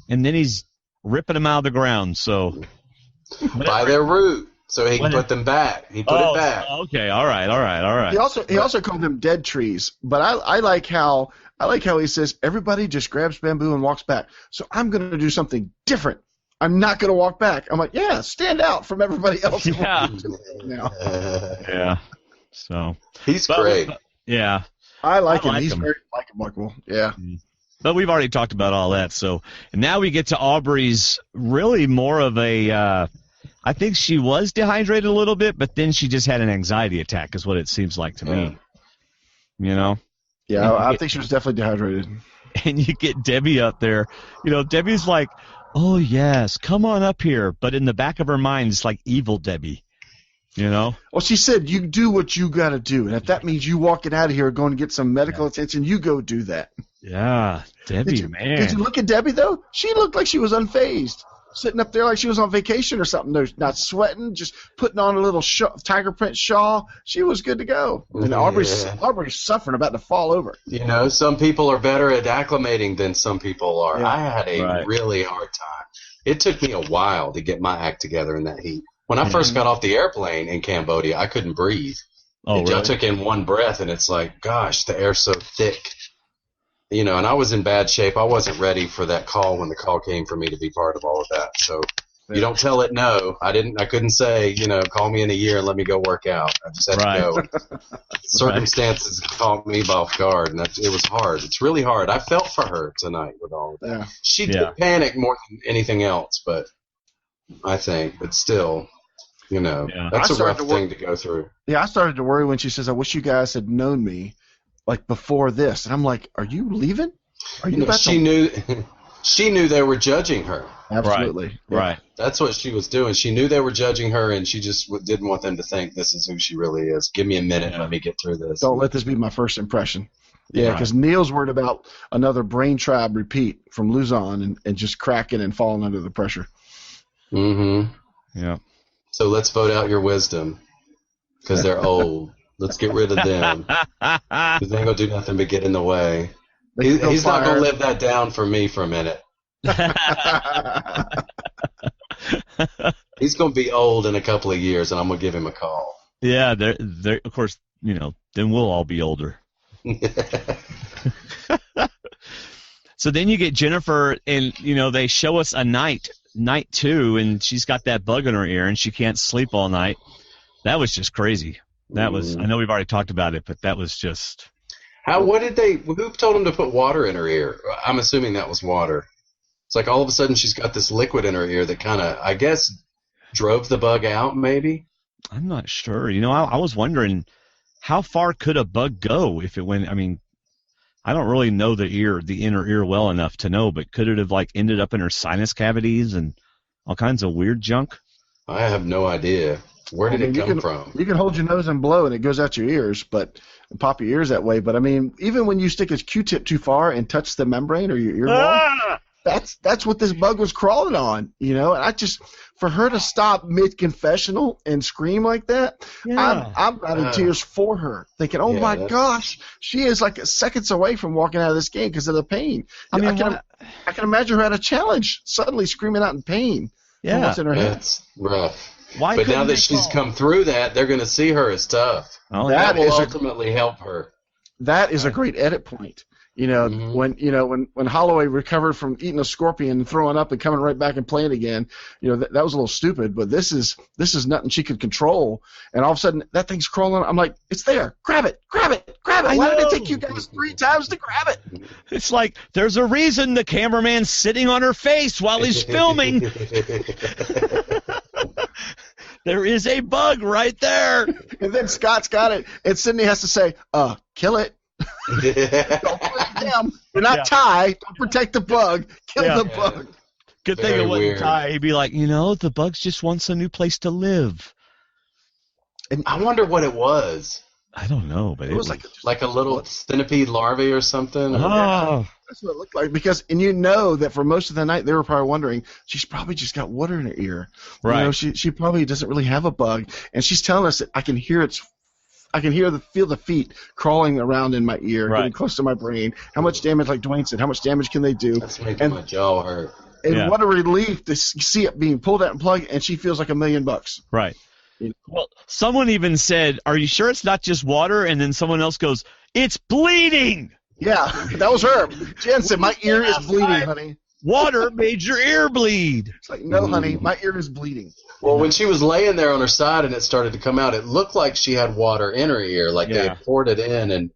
and then he's ripping them out of the ground. So by their root, so he can put them back. He put it back. Okay, all right. He also called them dead trees, but I like how he says everybody just grabs bamboo and walks back. So I'm going to do something different. I'm not going to walk back. I'm like, yeah, stand out from everybody else. Yeah. Yeah. So he's great. Yeah. I like him. He's very likable. Yeah. But we've already talked about all that. So and now we get to Aubrey's really more of a I think she was dehydrated a little bit, but then she just had an anxiety attack is what it seems like to me. Yeah, I think she was definitely dehydrated. And you get Debbie up there. Debbie's like, oh, yes, come on up here. But in the back of her mind, it's like evil Debbie, Well, she said, you do what you got to do. And if that means you walking out of here going to get some medical attention, you go do that. Yeah, Debbie, man. Did you look at Debbie, though? She looked like she was unfazed, sitting up there like she was on vacation or something. No, not sweating, just putting on a little tiger print shawl. She was good to go. And Aubrey's suffering, about to fall over. Some people are better at acclimating than some people are. Yeah. I had a really hard time. It took me a while to get my act together in that heat. When I first got off the airplane in Cambodia, I couldn't breathe. Oh, really? I took in one breath, and it's like, gosh, the air's so thick. And I was in bad shape. I wasn't ready for that call when the call came for me to be part of all of that. So you don't tell it no. I couldn't say, call me in a year and let me go work out. I just had to go. Circumstances caught me off guard, and it was hard. It's really hard. I felt for her tonight with all of that. Yeah. She did panic more than anything else, but still, that's a rough thing to go through. Yeah, I started to worry when she says, I wish you guys had known me. Like before this, and I'm like, "Are you leaving? Are you?" She knew they were judging her. Absolutely, right. That's what she was doing. She knew they were judging her, and she just didn't want them to think this is who she really is. Give me a minute, let me get through this. Don't let this be my first impression. Yeah, because Neil's worried about another Brain Tribe repeat from Luzon and just cracking and falling under the pressure. Mm-hmm. Yeah. So let's vote out your wisdom because they're old. Let's get rid of them. Because they ain't going to do nothing but get in the way. He's not going to live that down for me for a minute. He's going to be old in a couple of years, and I'm going to give him a call. Yeah, they're, of course, then we'll all be older. So then you get Jennifer, and, they show us a night 2, and she's got that bug in her ear, and she can't sleep all night. That was just crazy. That was, I know we've already talked about it, but that was just. Who told him to put water in her ear? I'm assuming that was water. It's like all of a sudden she's got this liquid in her ear that kind of, I guess, drove the bug out, maybe? I'm not sure. I was wondering how far could a bug go if it went, I don't really know the inner ear well enough to know, but could it have ended up in her sinus cavities and all kinds of weird junk? I have no idea. Where did it come from? You can hold your nose and blow, and it goes out your ears, and pop your ears that way. But even when you stick a Q-tip too far and touch the membrane or your ear wall, that's what this bug was crawling on. And for her to stop mid-confessional and scream like that, I'm out in tears for her, thinking, oh my gosh, she is seconds away from walking out of this game because of the pain. I can imagine her at a challenge, suddenly screaming out in pain. Yeah, what's in her head. That's rough. But now that she's come through that, they're going to see her as tough. Oh, that will ultimately help her. That is a great edit point. When Holloway recovered from eating a scorpion and throwing up and coming right back and playing again, that was a little stupid. But this is nothing she could control. And all of a sudden, that thing's crawling. I'm like, it's there. Grab it. Why did it take you guys 3 times to grab it? It's like there's a reason the cameraman's sitting on her face while he's filming. There is a bug right there. And then Scott's got it, and Sydney has to say, kill it. Don't put it down. You're not Ty. Don't protect the bug. Kill the bug. Good thing Very it wasn't weird. Ty. He'd be like, the bug just wants a new place to live. And I wonder what it was. I don't know, but it was Like a little centipede larvae or something? Oh. That's what it looked like. Because, and you know that for most of the night they were probably wondering, she's probably just got water in her ear. Right. You know, she probably doesn't really have a bug. And she's telling us that I can feel the feet crawling around in my ear, getting close to my brain. How much damage, like Dwayne said, how much damage can they do? That's making my jaw hurt. And what a relief to see it being pulled out and plugged, and she feels like $1 million. Right. You know? Well, someone even said, "Are you sure it's not just water?" And then someone else goes, "It's bleeding." Yeah, that was her. Jen said, "My ear is bleeding, honey." Water made your ear bleed. It's like, no, honey, my ear is bleeding. Well, when she was laying there on her side and it started to come out, it looked like she had water in her ear, like they had poured it in and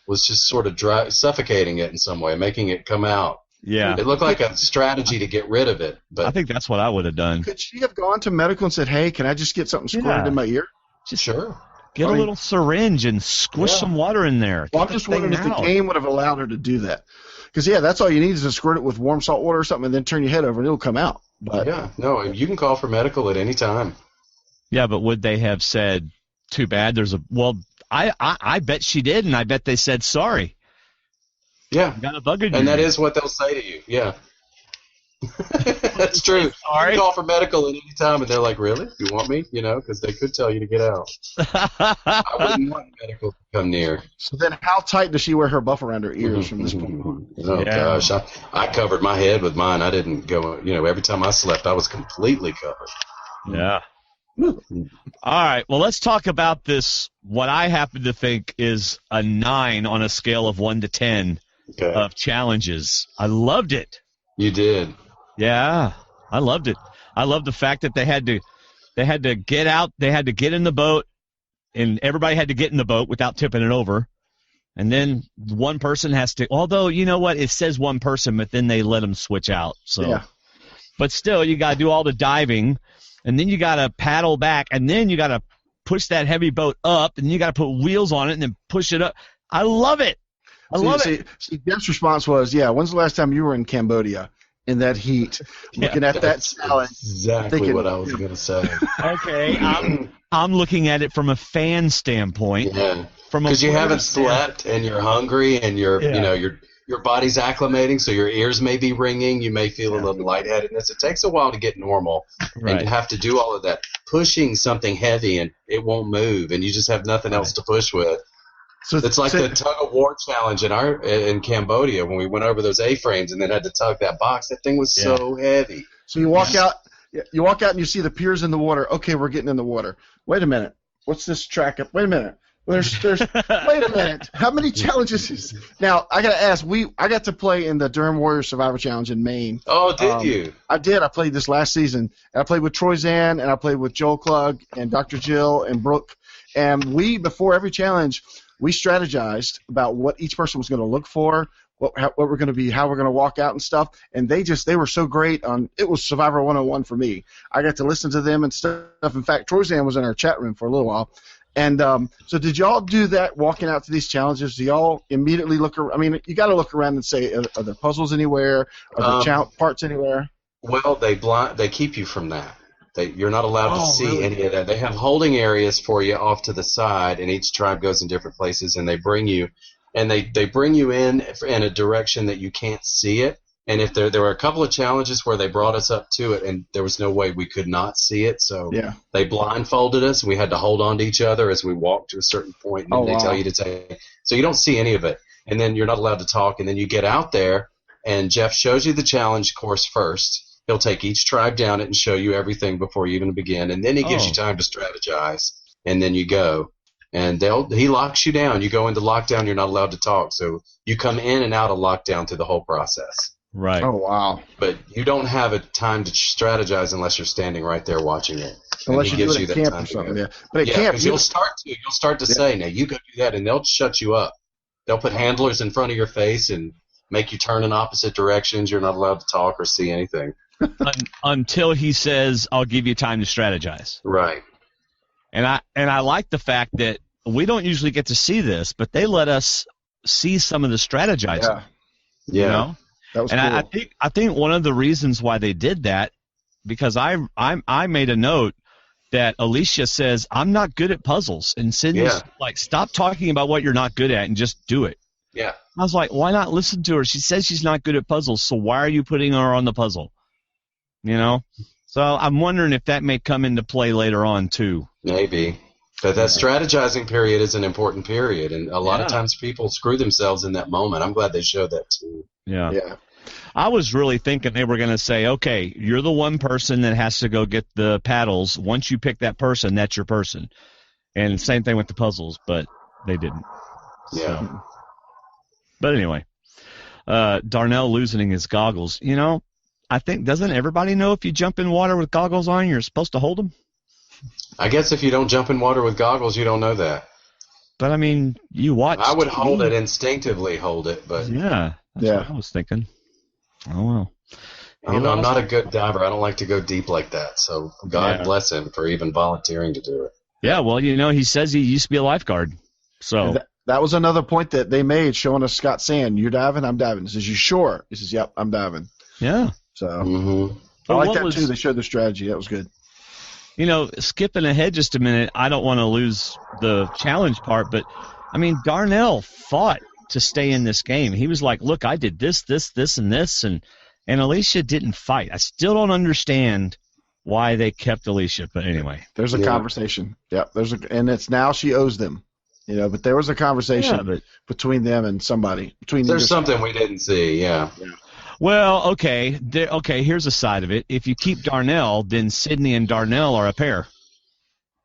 was just sort of suffocating it in some way, making it come out. Yeah. It looked like a strategy to get rid of it. But I think that's what I would have done. Could she have gone to medical and said, "Hey, can I just get something squirted in my ear?" Just sure. Get a little syringe and squish some water in there. Well, I'm just wondering if the game would have allowed her to do that. Because, that's all you need is to squirt it with warm salt water or something and then turn your head over and it'll come out. But no, you can call for medical at any time. Yeah, but would they have said, too bad, I bet she did, and I bet they said sorry. Yeah. Got a bug in and your that ear. is what they'll say to you. Yeah. That's true. Sorry. You can call for medical at any time, and they're like, "Really? You want me?" Because they could tell you to get out. I wouldn't want medical to come near. So then how tight does she wear her buff around her ears from this point on? Oh, gosh. I covered my head with mine. I didn't go, every time I slept, I was completely covered. Yeah. All right. Well, let's talk about this, what I happen to think is a 9 on a scale of 1 to 10 of challenges. I loved it. You did. Yeah, I loved it. I loved the fact that they had to get out, they had to get in the boat, and everybody had to get in the boat without tipping it over. And then one person has to, although, you know what, it says one person, but then they let them switch out. So, but still, you got to do all the diving, and then you got to paddle back, and then you got to push that heavy boat up, and you got to put wheels on it and then push it up. I love it. I love it. See, Jeff's response was, when's the last time you were in Cambodia in that heat, looking at that challenge? Exactly what I was going to say. Okay, I'm looking at it from a fan standpoint. Yeah, because you haven't slept and you're hungry and you're, your body's acclimating, so your ears may be ringing. You may feel a little lightheadedness. It takes a while to get normal, and to have to do all of that, pushing something heavy and it won't move, and you just have nothing else to push with. So it's like the tug of war challenge in Cambodia when we went over those A-frames and then had to tug that box. That thing was so heavy. So you walk out and you see the piers in the water. Okay, we're getting in the water. Wait a minute. What's this track up? Wait a minute. There's wait a minute. How many challenges is now? I gotta ask. I got to play in the Durham Warrior Survivor Challenge in Maine. Oh, did you? I did. I played this last season. And I played with Troy Zan and I played with Joel Klug and Dr. Jill and Brooke. And before every challenge, we strategized about what each person was going to look for, what we're going to be, how we're going to walk out and stuff. And they were so great on. It was Survivor 101 for me. I got to listen to them and stuff. In fact, Troy Zan was in our chat room for a little while. And so did y'all do that walking out to these challenges? Do y'all immediately look around? I mean, you got to look around and say, are there puzzles anywhere? Are there parts anywhere? Well, they keep you from that. You're not allowed to see any of that. They have holding areas for you off to the side, and each tribe goes in different places, and they bring you in a direction that you can't see it. And if there were a couple of challenges where they brought us up to it, and there was no way we could not see it, so they blindfolded us, and we had to hold on to each other as we walked to a certain point, and then they tell you to take. So you don't see any of it, and then you're not allowed to talk, and then you get out there, and Jeff shows you the challenge course first. He'll take each tribe down it and show you everything before you even begin, and then he gives you time to strategize, and then you go. And he locks you down. You go into lockdown, you're not allowed to talk, so you come in and out of lockdown through the whole process. Right. Oh, wow. But you don't have a time to strategize unless you're standing right there watching it. Unless you do it at camp or something, But at camp, because you'll start to say, now you go do that, and they'll shut you up. They'll put handlers in front of your face and make you turn in opposite directions. You're not allowed to talk or see anything. Until he says, I'll give you time to strategize. Right. And I like the fact that we don't usually get to see this, but they let us see some of the strategizing. Yeah. You know? That was And cool. I think one of the reasons why they did that, because I made a note that Alicia says, I'm not good at puzzles. And Sydney's like, stop talking about what you're not good at and just do it. Yeah. I was like, why not listen to her? She says she's not good at puzzles, so why are you putting her on the puzzle? You know? So I'm wondering if that may come into play later on, too. Maybe. But that strategizing period is an important period, and a lot of times people screw themselves in that moment. I'm glad they showed that, too. Yeah. Yeah. I was really thinking they were going to say, okay, you're the one person that has to go get the paddles. Once you pick that person, that's your person. And same thing with the puzzles, but they didn't. Yeah. So. But anyway, Darnell losing his goggles. You know, I think, doesn't everybody know if you jump in water with goggles on, you're supposed to hold them? I guess if you don't jump in water with goggles, you don't know that. But, I mean, you watch. I would hold it, instinctively hold it, but Yeah, that's what I was thinking. Oh, well. I'm not a good diver. I don't like to go deep like that, so God bless him for even volunteering to do it. Yeah, well, you know, he says he used to be a lifeguard. So that was another point that they made, showing us Scott saying, "You're diving, I'm diving." He says, "You sure?" He says, "Yep, I'm diving." Yeah. So Mm-hmm. I like that too. They showed the strategy. That was good. You know, skipping ahead just a minute, I don't want to lose the challenge part, but I mean, Darnell fought to stay in this game. He was like, "Look, I did this, and this," and Alicia didn't fight. I still don't understand why they kept Alicia, but anyway. There's a conversation. Yeah, and it's now she owes them. You know, but there was a conversation between them and somebody. There's something we didn't see, yeah. Well, okay. Here's a side of it. If you keep Darnell, then Sydney and Darnell are a pair.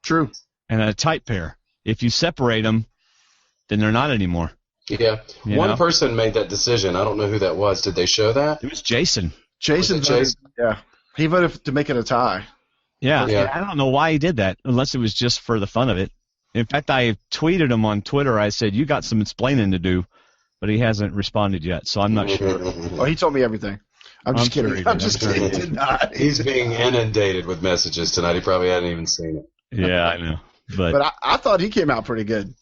True. And a tight pair. If you separate them, then they're not anymore. Yeah. One person made that decision. I don't know who that was. Did they show that? It was Jason. Jason? Yeah. He voted to make it a tie. Yeah. I don't know why he did that, unless it was just for the fun of it. In fact, I tweeted him on Twitter. I said, you got some explaining to do, but he hasn't responded yet, so I'm not sure. Well, he told me everything. I'm just kidding. I'm just kidding. He did not. He's being inundated with messages tonight. He probably hadn't even seen it. Yeah, I know. But I thought he came out pretty good.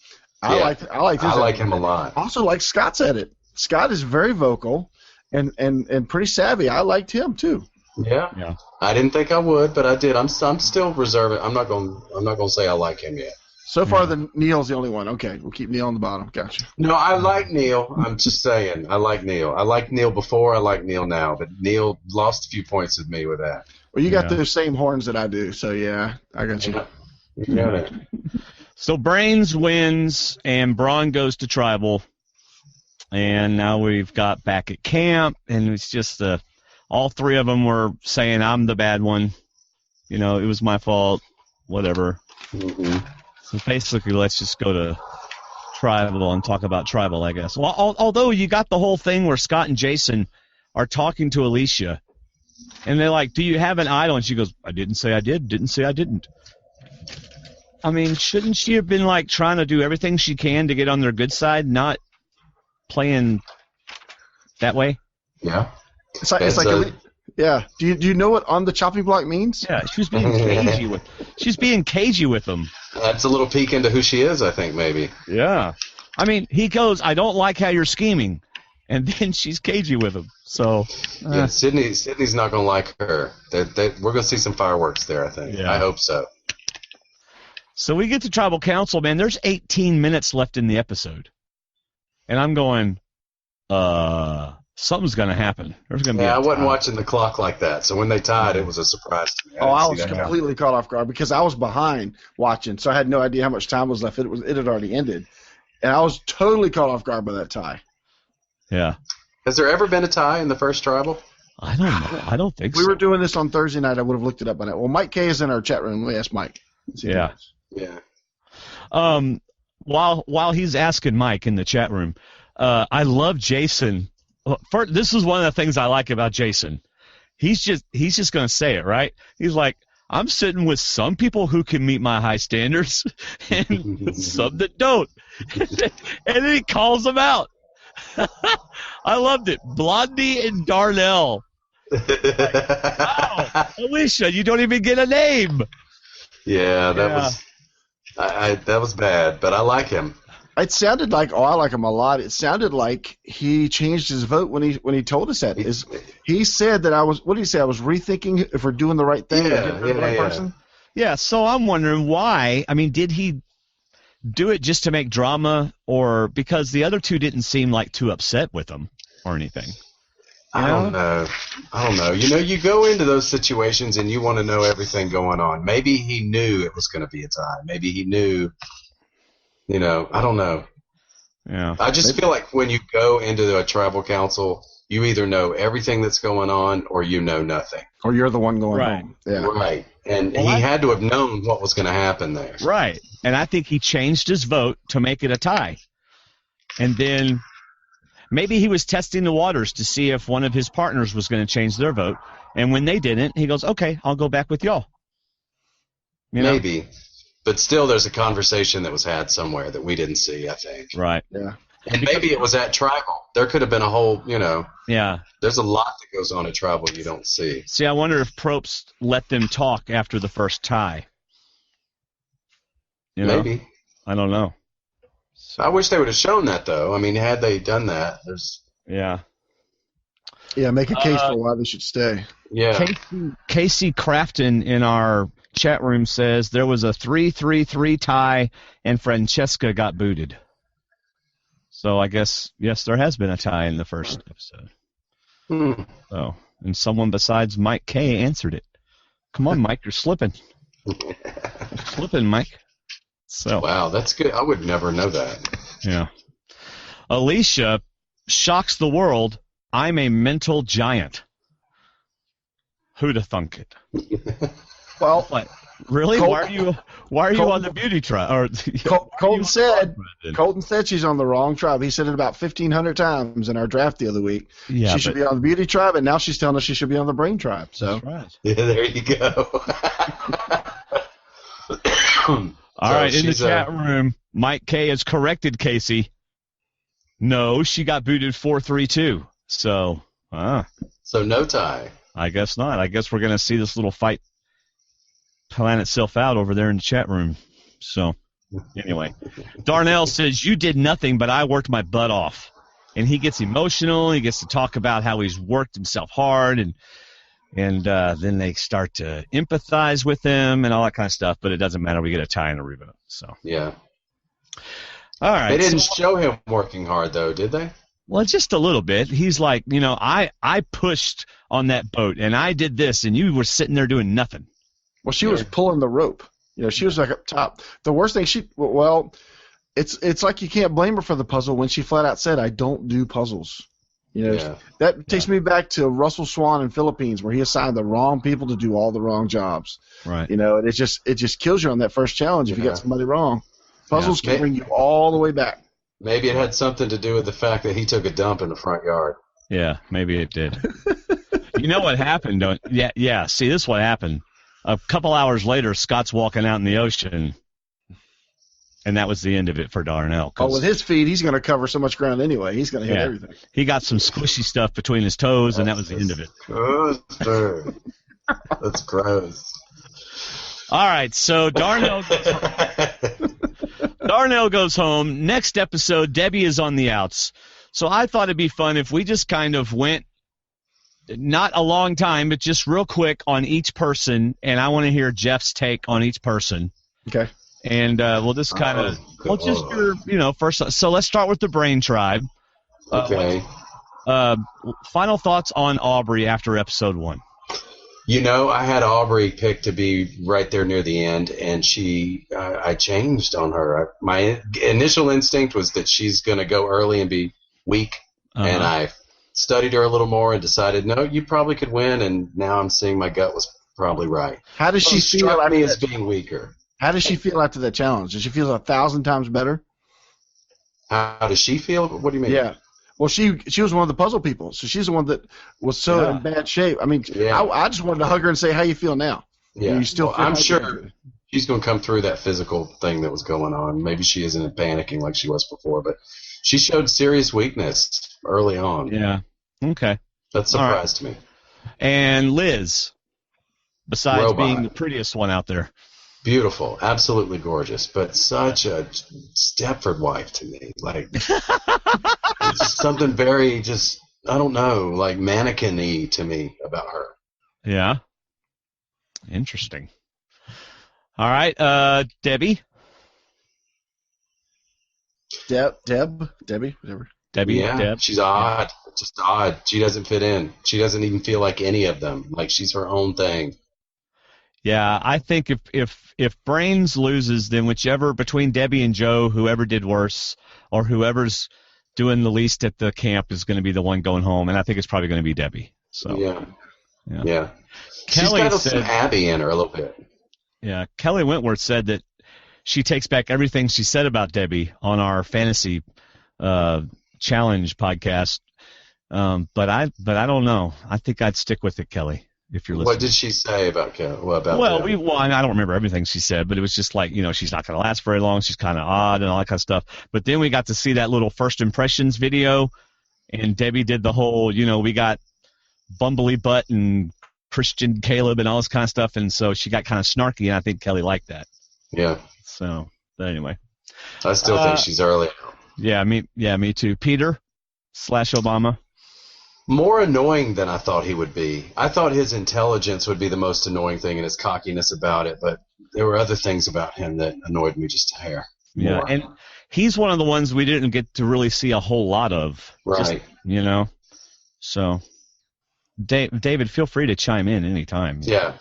I like his I like him a lot. Also, like Scott's edit. Scott is very vocal and pretty savvy. I liked him too. Yeah. I didn't think I would, but I did. I'm still reserving. I'm not going to say I like him yet. So far, Neil's the only one. Okay, we'll keep Neil on the bottom. Gotcha. No, I like Neil. I'm just saying, I like Neil. I liked Neil before. I like Neil now, but Neil lost a few points with me with that. Well, you got those same horns that I do, so yeah, I got you. You got it. So Brains wins, and Brawn goes to tribal, and now we've got back at camp, and it's just all three of them were saying, I'm the bad one. You know, it was my fault, whatever. Mm-hmm. So basically, let's just go to tribal and talk about tribal, I guess. Well, although you got the whole thing where Scott and Jason are talking to Alicia, and they're like, do you have an idol? And she goes, I didn't say I did, didn't say I didn't. I mean, shouldn't she have been, like, trying to do everything she can to get on their good side, not playing that way? Yeah. It's like yeah. Do you know what on the chopping block means? Yeah, she was being cagey with them. That's a little peek into who she is, I think, maybe. Yeah. I mean, he goes, I don't like how you're scheming, and then she's cagey with him. So yeah, Sydney's not going to like her. We're going to see some fireworks there, I think. Yeah. I hope so. So we get to tribal council, man. There's 18 minutes left in the episode. And I'm going, something's going to happen. There's going to be I wasn't watching the clock like that. So when they tied, it was a surprise to me. I was completely caught off guard because I was behind watching, so I had no idea how much time was left. It had already ended. And I was totally caught off guard by that tie. Yeah. Has there ever been a tie in the first tribal? I don't know. I don't think so. We were doing this on Thursday night. I would have looked it up on it. Well, Mike K is in our chat room. We asked Mike. Yeah. Yeah. While he's asking Mike in the chat room, I love Jason. This is one of the things I like about Jason. He's just going to say it, right? He's like, I'm sitting with some people who can meet my high standards and some that don't. And then he calls them out. I loved it. Blondie and Darnell. Like, wow, Alicia, you don't even get a name. Yeah, that was. That was bad, but I like him. It sounded like, I like him a lot. It sounded like he changed his vote when he told us that. He said that what did he say? I was rethinking if we're doing the right thing. Person. Yeah, so I'm wondering why. I mean, did he do it just to make drama, or because the other two didn't seem like too upset with him or anything? I don't know. You go into those situations and you want to know everything going on. Maybe he knew it was going to be a tie. Maybe he knew. I don't know. Yeah. I just feel like when you go into a tribal council, you either know everything that's going on or you know nothing. Or you're the one going home. Yeah. Right. And he had to have known what was going to happen there. Right. And I think he changed his vote to make it a tie. And then maybe he was testing the waters to see if one of his partners was going to change their vote. And when they didn't, he goes, okay, I'll go back with y'all. Maybe. But still, there's a conversation that was had somewhere that we didn't see, I think. Right. Yeah. And maybe it was at tribal. There could have been a whole, Yeah. There's a lot that goes on at tribal you don't see. See, I wonder if Probst let them talk after the first tie. Maybe. I don't know. So. I wish they would have shown that, though. I mean, had they done that, Yeah. Yeah, make a case for why they should stay. Yeah. Casey Crafton in our chat room says there was a 3-3-3 tie and Francesca got booted. So I guess, yes, there has been a tie in the first episode. So, and someone besides Mike K answered it. Come on, Mike, you're slipping. You're slipping, Mike. So. Wow, that's good. I would never know that. Yeah. Alicia shocks the world. I'm a mental giant. Who'da thunk it? Well, what? Really? Why are you on the beauty tribe? Colton said she's on the wrong tribe. He said it about 1,500 times in our draft the other week. Yeah, she should be on the beauty tribe, and now she's telling us she should be on the brain tribe. So, that's right. Yeah, there you go. All right, in the chat room, Mike K has corrected Casey. No, she got booted 4-3-2. So, so no tie. I guess not. I guess we're going to see this little fight plan itself out over there in the chat room. So, anyway, Darnell says, you did nothing, but I worked my butt off. And he gets emotional. He gets to talk about how he's worked himself hard, and then they start to empathize with him and all that kind of stuff. But it doesn't matter. We get a tie and a revote. So yeah. All right. They didn't show him working hard, though, did they? Well, just a little bit. He's like, I pushed on that boat, and I did this, and you were sitting there doing nothing. Well, she was pulling the rope. She was like up top. The worst thing it's like you can't blame her for the puzzle when she flat out said, I don't do puzzles. That takes me back to Russell Swan in Philippines, where he assigned the wrong people to do all the wrong jobs. Right. And it just kills you on that first challenge if you got somebody wrong. Puzzles can bring you all the way back. Maybe it had something to do with the fact that he took a dump in the front yard. Yeah, maybe it did. You know what happened, don't you? Yeah. See, this is what happened. A couple hours later, Scott's walking out in the ocean, and that was the end of it for Darnell. With his feet, he's going to cover so much ground anyway. He's going to hit everything. He got some squishy stuff between his toes, and that was the end of it. Gross. That's gross. All right, so Darnell goes home. Next episode, Debbie is on the outs. So I thought it'd be fun if we just kind of went, not a long time, but just real quick on each person, and I want to hear Jeff's take on each person. Okay. And we'll just kind of, first. So let's start with the Brain Tribe. Okay. Final thoughts on Aubrey after episode 1. I had Aubrey picked to be right there near the end, and I changed on her. My initial instinct was that she's going to go early and be weak, and I studied her a little more and decided, no, you probably could win, and now I'm seeing my gut was probably right. How does she feel after as being weaker? How does she feel after that challenge? Does she feel 1,000 times better? How does she feel? What do you mean? Yeah. Well, she was one of the puzzle people, so she's the one that was so in bad shape. I mean, I just wanted to hug her and say, how you feel now? Yeah. I'm sure she's going to come through that physical thing that was going on. Maybe she isn't panicking like she was before, but she showed serious weakness early on. Yeah. Okay. That surprised me. And Liz, besides being the prettiest one out there. Beautiful, absolutely gorgeous, but such a Stepford wife to me. Like, it's just something very just, I don't know, like mannequin-y to me about her. Yeah. Interesting. All right, Debbie. Debbie, whatever. Debbie, Yeah, Deb. she's odd, just odd. She doesn't fit in. She doesn't even feel like any of them. Like she's her own thing. Yeah, I think if Brains loses, then whichever between Debbie and Joe, whoever did worse or whoever's doing the least at the camp is going to be the one going home, and I think it's probably going to be Debbie. So Yeah. She's Kelly got said, some Abby in her a little bit. Yeah, Kelly Wentworth said that she takes back everything she said about Debbie on our fantasy challenge podcast. But I don't know. I think I'd stick with it, Kelly. If you're listening. What did she say about Kelly? I don't remember everything she said, but it was just like, she's not going to last very long. She's kind of odd and all that kind of stuff. But then we got to see that little first impressions video, and Debbie did the whole, we got Bumbly Butt and Christian Caleb and all this kind of stuff, and so she got kind of snarky, and I think Kelly liked that. Yeah. So, but anyway. I still think she's early. Yeah, me too. Peter / Obama. More annoying than I thought he would be. I thought his intelligence would be the most annoying thing and his cockiness about it, but there were other things about him that annoyed me just a hair. Yeah, more. and he's one of the ones we didn't get to really see a whole lot of. Right. Just, So, David, feel free to chime in anytime. Yeah.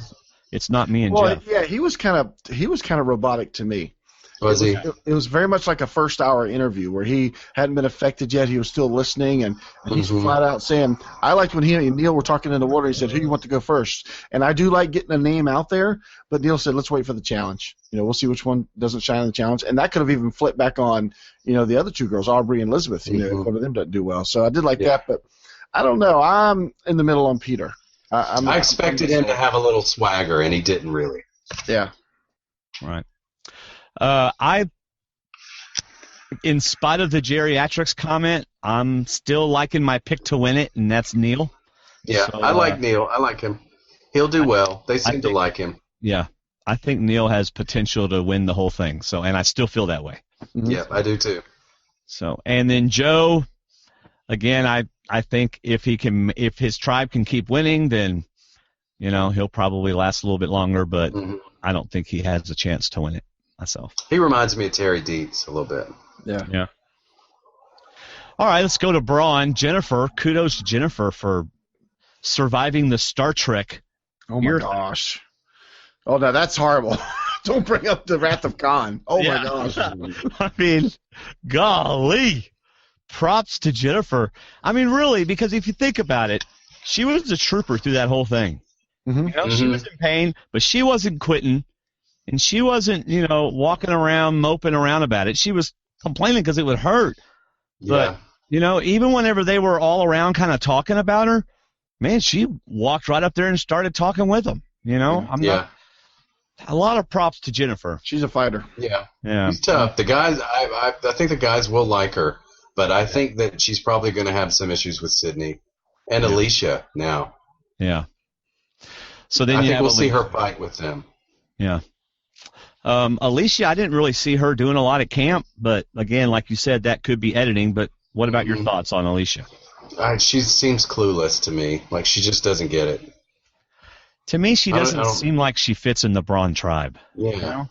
It's not me and Jeff. Yeah, he was kind of robotic to me. Was he? It was very much like a first-hour interview where he hadn't been affected yet. He was still listening, and he's flat out saying, I liked when he and Neil were talking in the water. He said, who do you want to go first? And I do like getting a name out there, but Neil said, let's wait for the challenge. We'll see which one doesn't shine in the challenge. And that could have even flipped back on, the other two girls, Aubrey and Elizabeth, if one of them doesn't do well. So I did like that, but I don't know. I'm in the middle on Peter. I expected him to have a little swagger, and he didn't really. Yeah. Right. In spite of the geriatrics comment, I'm still liking my pick to win it, and that's Neil. Yeah, so, I like Neil. I like him. He'll do well. They seem to like him. Yeah, I think Neil has potential to win the whole thing. So, and I still feel that way. Mm-hmm. Yeah, I do too. So, and then Joe, again, I think if his tribe can keep winning, then he'll probably last a little bit longer. But I don't think he has a chance to win it myself. He reminds me of Terry Dietz a little bit. Yeah. All right, let's go to Brawn. Jennifer, kudos to Jennifer for surviving the Star Trek. Oh, my gosh. Oh, no, that's horrible. Don't bring up the Wrath of Khan. Oh, my gosh. I mean, golly. Props to Jennifer. I mean, really, because if you think about it, she was a trooper through that whole thing. Mm-hmm. She was in pain, but she wasn't quitting. And she wasn't, walking around, moping around about it. She was complaining because it would hurt. But, even whenever they were all around kind of talking about her, man, she walked right up there and started talking with them. A lot of props to Jennifer. She's a fighter. Yeah. Yeah. She's tough. The guys, I think the guys will like her, but I think that she's probably going to have some issues with Sydney and Alicia now. Yeah. So then I think we'll see her fight with them. Yeah. Alicia, I didn't really see her doing a lot at camp, but again, like you said, that could be editing. But what about your thoughts on Alicia? She seems clueless to me. Like she just doesn't get it. To me, she doesn't seem like she fits in the Brawn tribe. Yeah,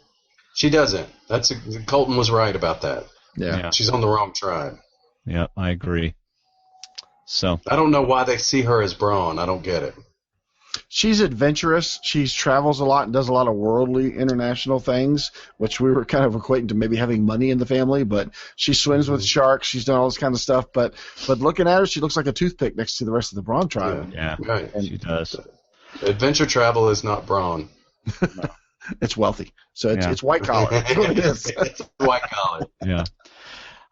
she doesn't. Colton was right about that. Yeah, she's on the wrong tribe. Yeah, I agree. So I don't know why they see her as Brawn. I don't get it. She's adventurous. She travels a lot and does a lot of worldly international things, which we were kind of equating to maybe having money in the family. But she swims with sharks. She's done all this kind of stuff. But looking at her, she looks like a toothpick next to the rest of the Brawn tribe. Yeah, right. She does. Adventure travel is not Brawn. No. It's wealthy. So it's white collar. That's what it is. It's white collar. Yeah.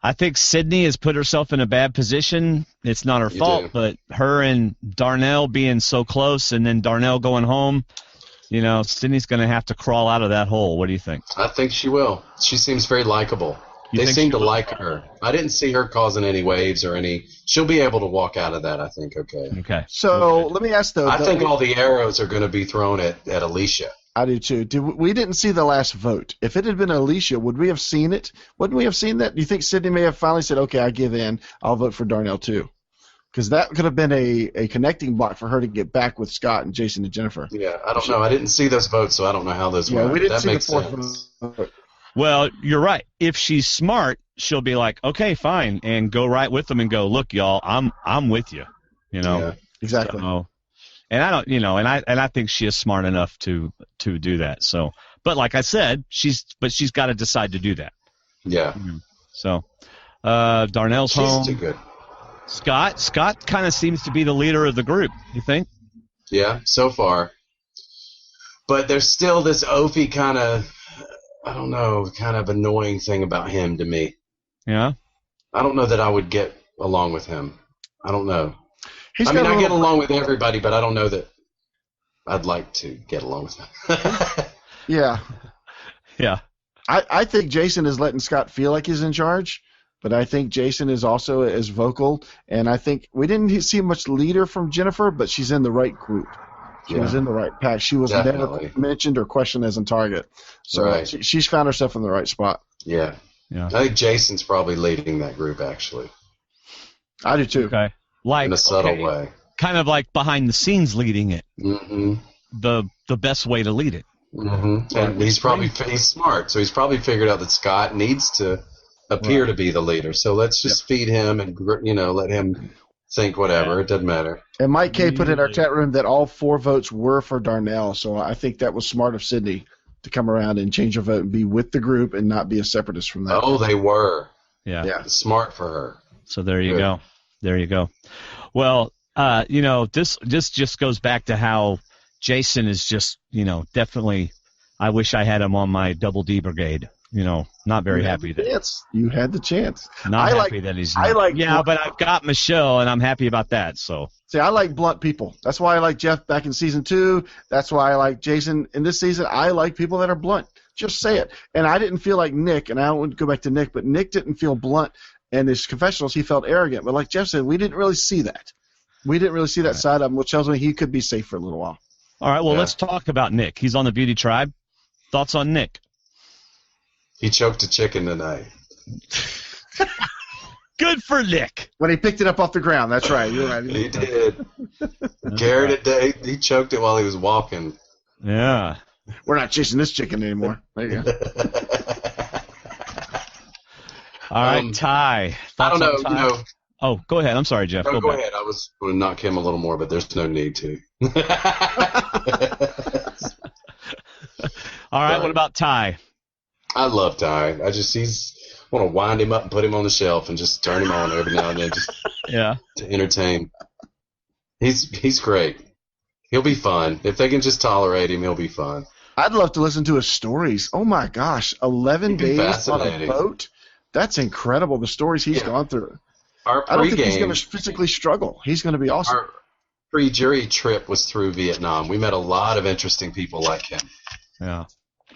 I think Sydney has put herself in a bad position. It's not her fault, but her and Darnell being so close and then Darnell going home, Sydney's going to have to crawl out of that hole. What do you think? I think she will. She seems very likable. They seem to like her. I didn't see her causing any waves or any. She'll be able to walk out of that, I think, okay. So let me ask, though. I think all the arrows are going to be thrown at Alicia. I do too. We didn't see the last vote. If it had been Alicia, would we have seen it? Wouldn't we have seen that? Do you think Sydney may have finally said, okay, I give in. I'll vote for Darnell too? Because that could have been a connecting block for her to get back with Scott and Jason and Jennifer. Yeah, I don't know. I didn't see those votes, so I don't know how those went. We didn't that see makes the fourth sense. vote. Well, you're right. If she's smart, she'll be like, okay, fine, and go right with them and go, look, y'all, I'm with you. Yeah. Exactly. So, and I don't, and I think she is smart enough to do that. So, but like I said, she's got to decide to do that. Yeah. So, Darnell's She's home. too good. Scott kind of seems to be the leader of the group. You think? Yeah, so far. But there's still this Ophi kind of, I don't know, kind of annoying thing about him to me. Yeah. I don't know that I would get along with him. I don't know. I I get along with everybody, but I don't know that I'd like to get along with him. Yeah. Yeah. I think Jason is letting Scott feel like he's in charge, but I think Jason is also as vocal, and I think we didn't see much leader from Jennifer, but she's in the right group. She was in the right pack. She was Definitely. never mentioned or questioned as a target. So Right. she's found herself in the right spot. Yeah. Yeah. I think Jason's probably leading that group, actually, I do too. Okay. Like in a subtle way. kind of like behind the scenes leading it. Mm-hmm. The best way to lead it. Mm-hmm. And he's smart, so he's probably figured out that Scott needs to appear to be the leader. So let's just feed him and let him think whatever. It doesn't matter. And Mike K put in our chat room that all 4 votes were for Darnell, so I think that was smart of Sydney to come around and change her vote and be with the group and not be a separatist from that. Oh, they were. Yeah. Smart for her. So there you Good. go. There you go. Well, this just goes back to how Jason is just, definitely. I wish I had him on my Double D brigade. Not very happy that You had the chance. not happy that he's not. But I've got Michelle, and I'm happy about that. So See, I like blunt people. That's why I like Jeff back in season 2. That's why I like Jason in this season. I like people that are blunt. Just say it. And I didn't feel like Nick, and I don't want to go back to Nick, but Nick didn't feel blunt. And his confessionals, he felt arrogant. But like Jeff said, we didn't really see that. We didn't really see that side of him, which tells me he could be safe for a little while. all right, well, let's talk about Nick. He's on the Beauty Tribe. Thoughts on Nick? He choked a chicken tonight. Good for Nick. When he picked it up off the ground, that's right. You're right. He did. Garrett, he choked it while he was walking. Yeah. We're not chasing this chicken anymore. There you go. All right, Ty. I don't know. Thoughts on Ty? Oh, go ahead. I'm sorry, Jeff. No, go back. ahead. I was going to knock him a little more, but there's no need to. All right, what about Ty? I love Ty. I want to wind him up and put him on the shelf and just turn him on every now and then just to entertain. He's great. He'll be fun. If they can just tolerate him, he'll be fun. I'd love to listen to his stories. Oh, my gosh. 11 days on a boat? That's incredible, the stories he's gone through. I don't think he's going to physically struggle. He's going to be awesome. Our pre-jury trip was through Vietnam. We met a lot of interesting people like him. Yeah.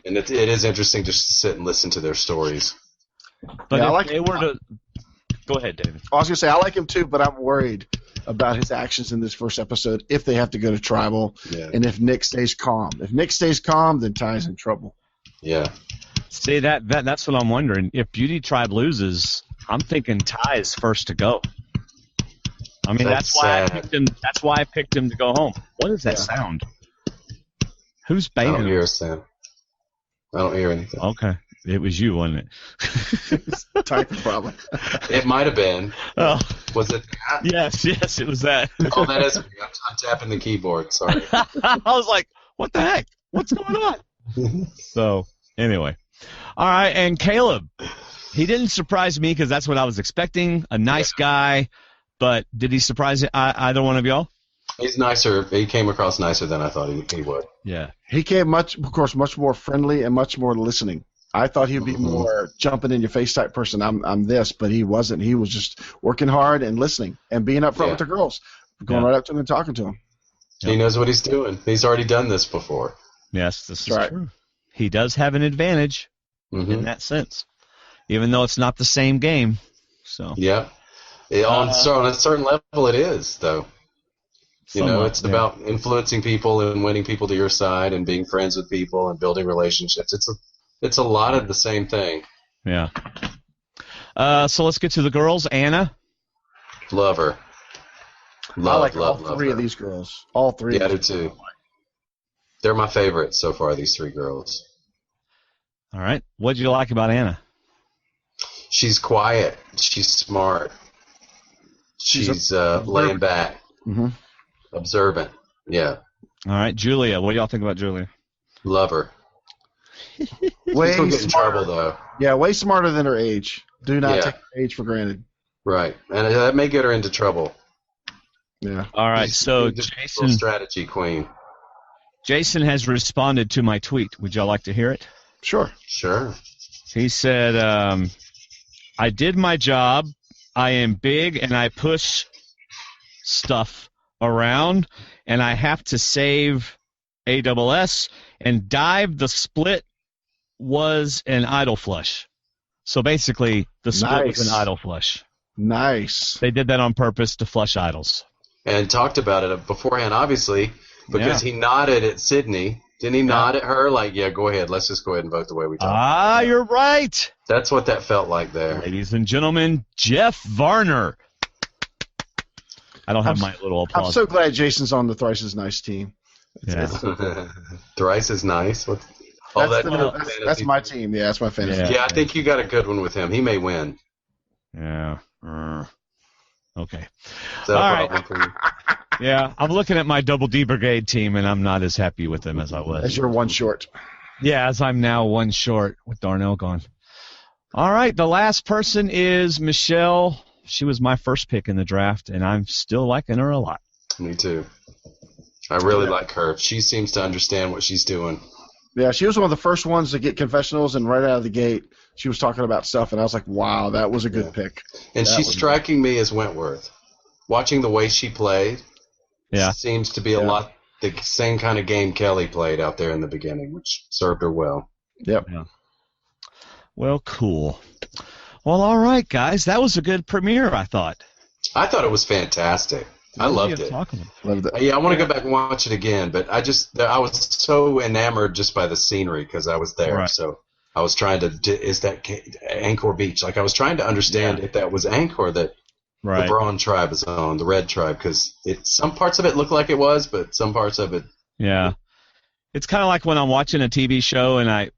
And it is interesting just to sit and listen to their stories. But Yeah, if I like they were to go ahead, David. I was going to say, I like him too, but I'm worried about his actions in this first episode if they have to go to tribal and if Nick stays calm. If Nick stays calm, then Ty's in trouble. Yeah. See, that's what I'm wondering. If Beauty Tribe loses, I'm thinking Ty is first to go. I mean, that's why I picked him. That's why I picked him to go home. What is that sound? Who's I banging? don't hear a sound. I don't hear anything. Okay, it was you, wasn't it? Type probably. It might have been. Oh, Was it? yes, it was that. Oh, that is me. I'm tapping the keyboard. Sorry. I was like, what the heck? What's going on? So, anyway. All right, and Caleb. He didn't surprise me because that's what I was expecting. A nice guy, but did he surprise either one of y'all? He's nicer. He came across nicer than I thought he would. Yeah. He came much more friendly and much more listening. I thought he'd be more jumping in your face type person. I'm this, but he wasn't. He was just working hard and listening and being up front with the girls, going right up to them and talking to them. He knows what he's doing. He's already done this before. Yes, this is true. He does have an advantage in that sense, even though it's not the same game. So yeah, on a certain level, it is though. It's about influencing people and winning people to your side and being friends with people and building relationships. It's a lot of the same thing. Yeah. So let's get to the girls. Anna? Love her. I like all three of these girls. All three. Yeah, I do too. They're my favorites so far, these three girls. All right. What did you like about Anna? She's quiet. She's smart. She's laying back. Mm-hmm. Observant. Yeah. All right. Julia. What do y'all think about Julia? Love her. Way She's going to get in smarter. trouble, though. Yeah, way smarter than her age. Do not take her age for granted. Right. And that may get her into trouble. Yeah. All right. So Jason, strategy queen. Jason has responded to my tweet. Would y'all like to hear it? Sure. He said, I did my job. I am big and I push stuff around, and I have to save ASS, and dive the split was an idle flush. So basically, the split was an idle flush. Nice. They did that on purpose to flush idols. And talked about it beforehand, obviously, because he nodded at Sydney. Didn't he nod at her like, yeah, go ahead. Let's just go ahead and vote the way we talk. You're right. That's what that felt like there. Ladies and gentlemen, Jeff Varner. I don't have my little applause. I'm so glad Jason's on the Thrice is Nice team. Yeah. Thrice is nice. That's my team. Yeah, that's my fantasy. Yeah, I think you got a good one with him. He may win. Yeah. Okay. Is that a problem for you? Yeah, I'm looking at my Double D Brigade team, and I'm not as happy with them as I was. As you're one short. Yeah, as I'm now one short with Darnell gone. All right, the last person is Michelle. She was my first pick in the draft, and I'm still liking her a lot. Me too. I really like her. She seems to understand what she's doing. Yeah, she was one of the first ones to get confessionals, and right out of the gate, she was talking about stuff, and I was like, wow, that was a good pick. And she's striking me as Wentworth. Watching the way she played, seems to be a lot the same kind of game Kelly played out there in the beginning, which served her well. Yep. Yeah. Well, cool. Well, all right, guys. That was a good premiere, I thought. I thought it was fantastic. I loved it. Loved it. Yeah, I want to go back and watch it again, but I was so enamored just by the scenery because I was there. Right. So I was trying to, is that Angkor Beach? Like I was trying to understand if that was Angkor that the Brawn tribe is on, the Red tribe, because some parts of it looked like it was, but some parts of it. Yeah. It's kind of like when I'm watching a TV show and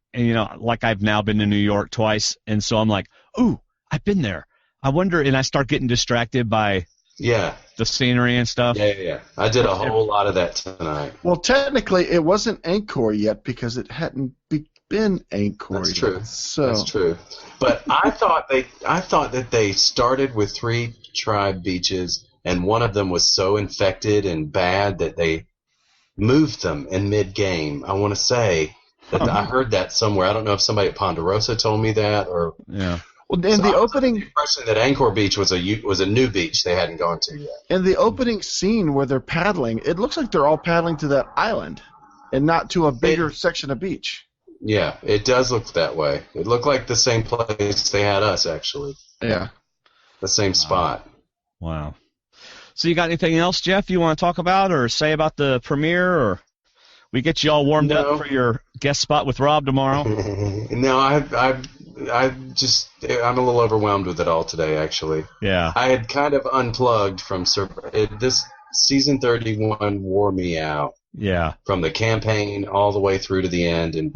like I've now been to New York twice, and so I'm like, ooh, I've been there. I wonder, and I start getting distracted by the scenery and stuff. Yeah. I did a whole lot of that tonight. Well, technically, it wasn't Angkor yet because it hadn't been Angkor That's yet. True. So. That's true. But I thought that they started with 3 tribe beaches, and one of them was so infected and bad that they moved them in mid-game. I want to say that I heard that somewhere. I don't know if somebody at Ponderosa told me that or. Yeah. Well, in the opening, the impression that Angkor Beach was a new beach they hadn't gone to yet. In the opening scene where they're paddling, it looks like they're all paddling to that island, and not to a bigger section of beach. Yeah, it does look that way. It looked like the same place they had us, actually. Yeah. The same spot. Wow. So you got anything else, Jeff, you want to talk about or say about the premiere, or we get you all warmed up for your guest spot with Rob tomorrow? No, I'm a little overwhelmed with it all today, actually. Yeah. I had kind of unplugged from this season 31 wore me out. Yeah. From the campaign all the way through to the end, and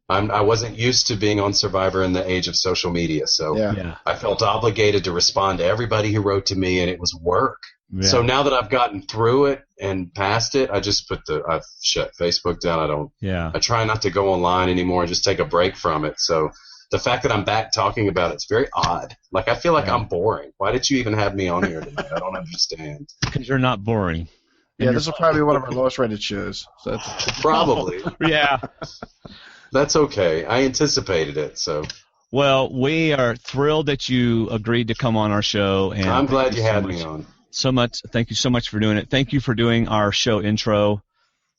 I wasn't used to being on Survivor in the age of social media, so I felt obligated to respond to everybody who wrote to me, and it was work. Yeah. So now that I've gotten through it and past it, I just I've shut Facebook down. I try not to go online anymore and just take a break from it. So the fact that I'm back talking about it's very odd. Like I feel like I'm boring. Why did you even have me on here tonight? I don't understand. Because you're not boring. Yeah, this will probably be one of our lowest rated shows. So probably. Yeah. That's okay. I anticipated it, so. Well, we are thrilled that you agreed to come on our show, and I'm glad you had me on. Thank you so much for doing it. Thank you for doing our show intro.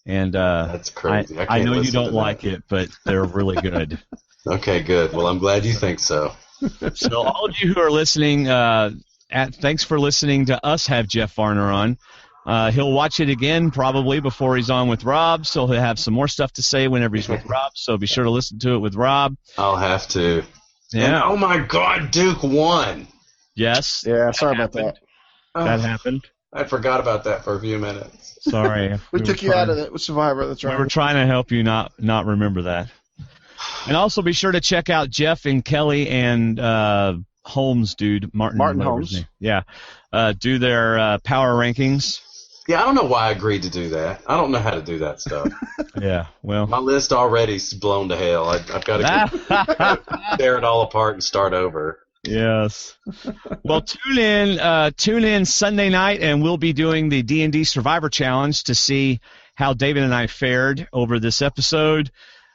And that's crazy. I know you don't like it, but they're really good. Okay, good. Well, I'm glad you think so. So all of you who are listening, thanks for listening to us have Jeff Varner on. He'll watch it again probably before he's on with Rob, so he'll have some more stuff to say whenever he's with Rob, so be sure to listen to it with Rob. I'll have to. Yeah. And, oh, my God, Duke won. Yes. Yeah, sorry about that. That happened. I forgot about that for a few minutes. Sorry. We took you out of it with Survivor. That's right. We were trying to help you not remember that. And also be sure to check out Jeff and Kelly and Holmes, dude. Martin Holmes. Yeah. Do their power rankings. Yeah, I don't know why I agreed to do that. I don't know how to do that stuff. Yeah, well. My list already is blown to hell. I've got to tear it all apart and start over. Yes. Well, tune in Sunday night, and we'll be doing the D&D Survivor Challenge to see how David and I fared over this episode.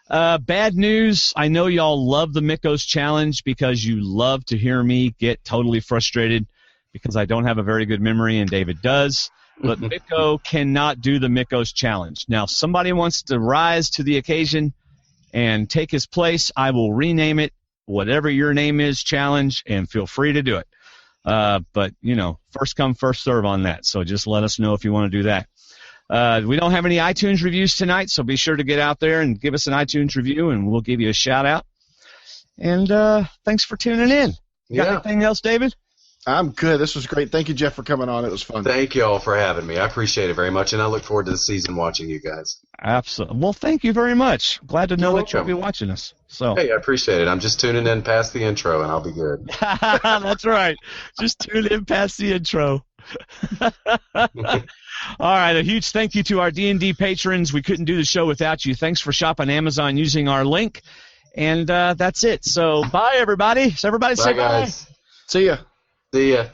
Bad news, I know y'all love the Mikos Challenge because you love to hear me get totally frustrated because I don't have a very good memory and David does. But Miko cannot do the Mikos Challenge. Now, if somebody wants to rise to the occasion and take his place, I will rename it whatever your name is challenge, and feel free to do it. But, first come, first serve on that. So just let us know if you want to do that. We don't have any iTunes reviews tonight, so be sure to get out there and give us an iTunes review, and we'll give you a shout-out. And thanks for tuning in. Got anything else, David? I'm good. This was great. Thank you, Jeff, for coming on. It was fun. Thank you all for having me. I appreciate it very much, and I look forward to the season watching you guys. Absolutely. Well, thank you very much. Glad to know that you'll be watching us. So. Hey, I appreciate it. I'm just tuning in past the intro, and I'll be good. That's right. Just tune in past the intro. All right, a huge thank you to our D&D patrons. We couldn't do the show without you. Thanks for shopping Amazon using our link. And that's it. So bye, everybody. So everybody say bye. Guys. See ya. See ya.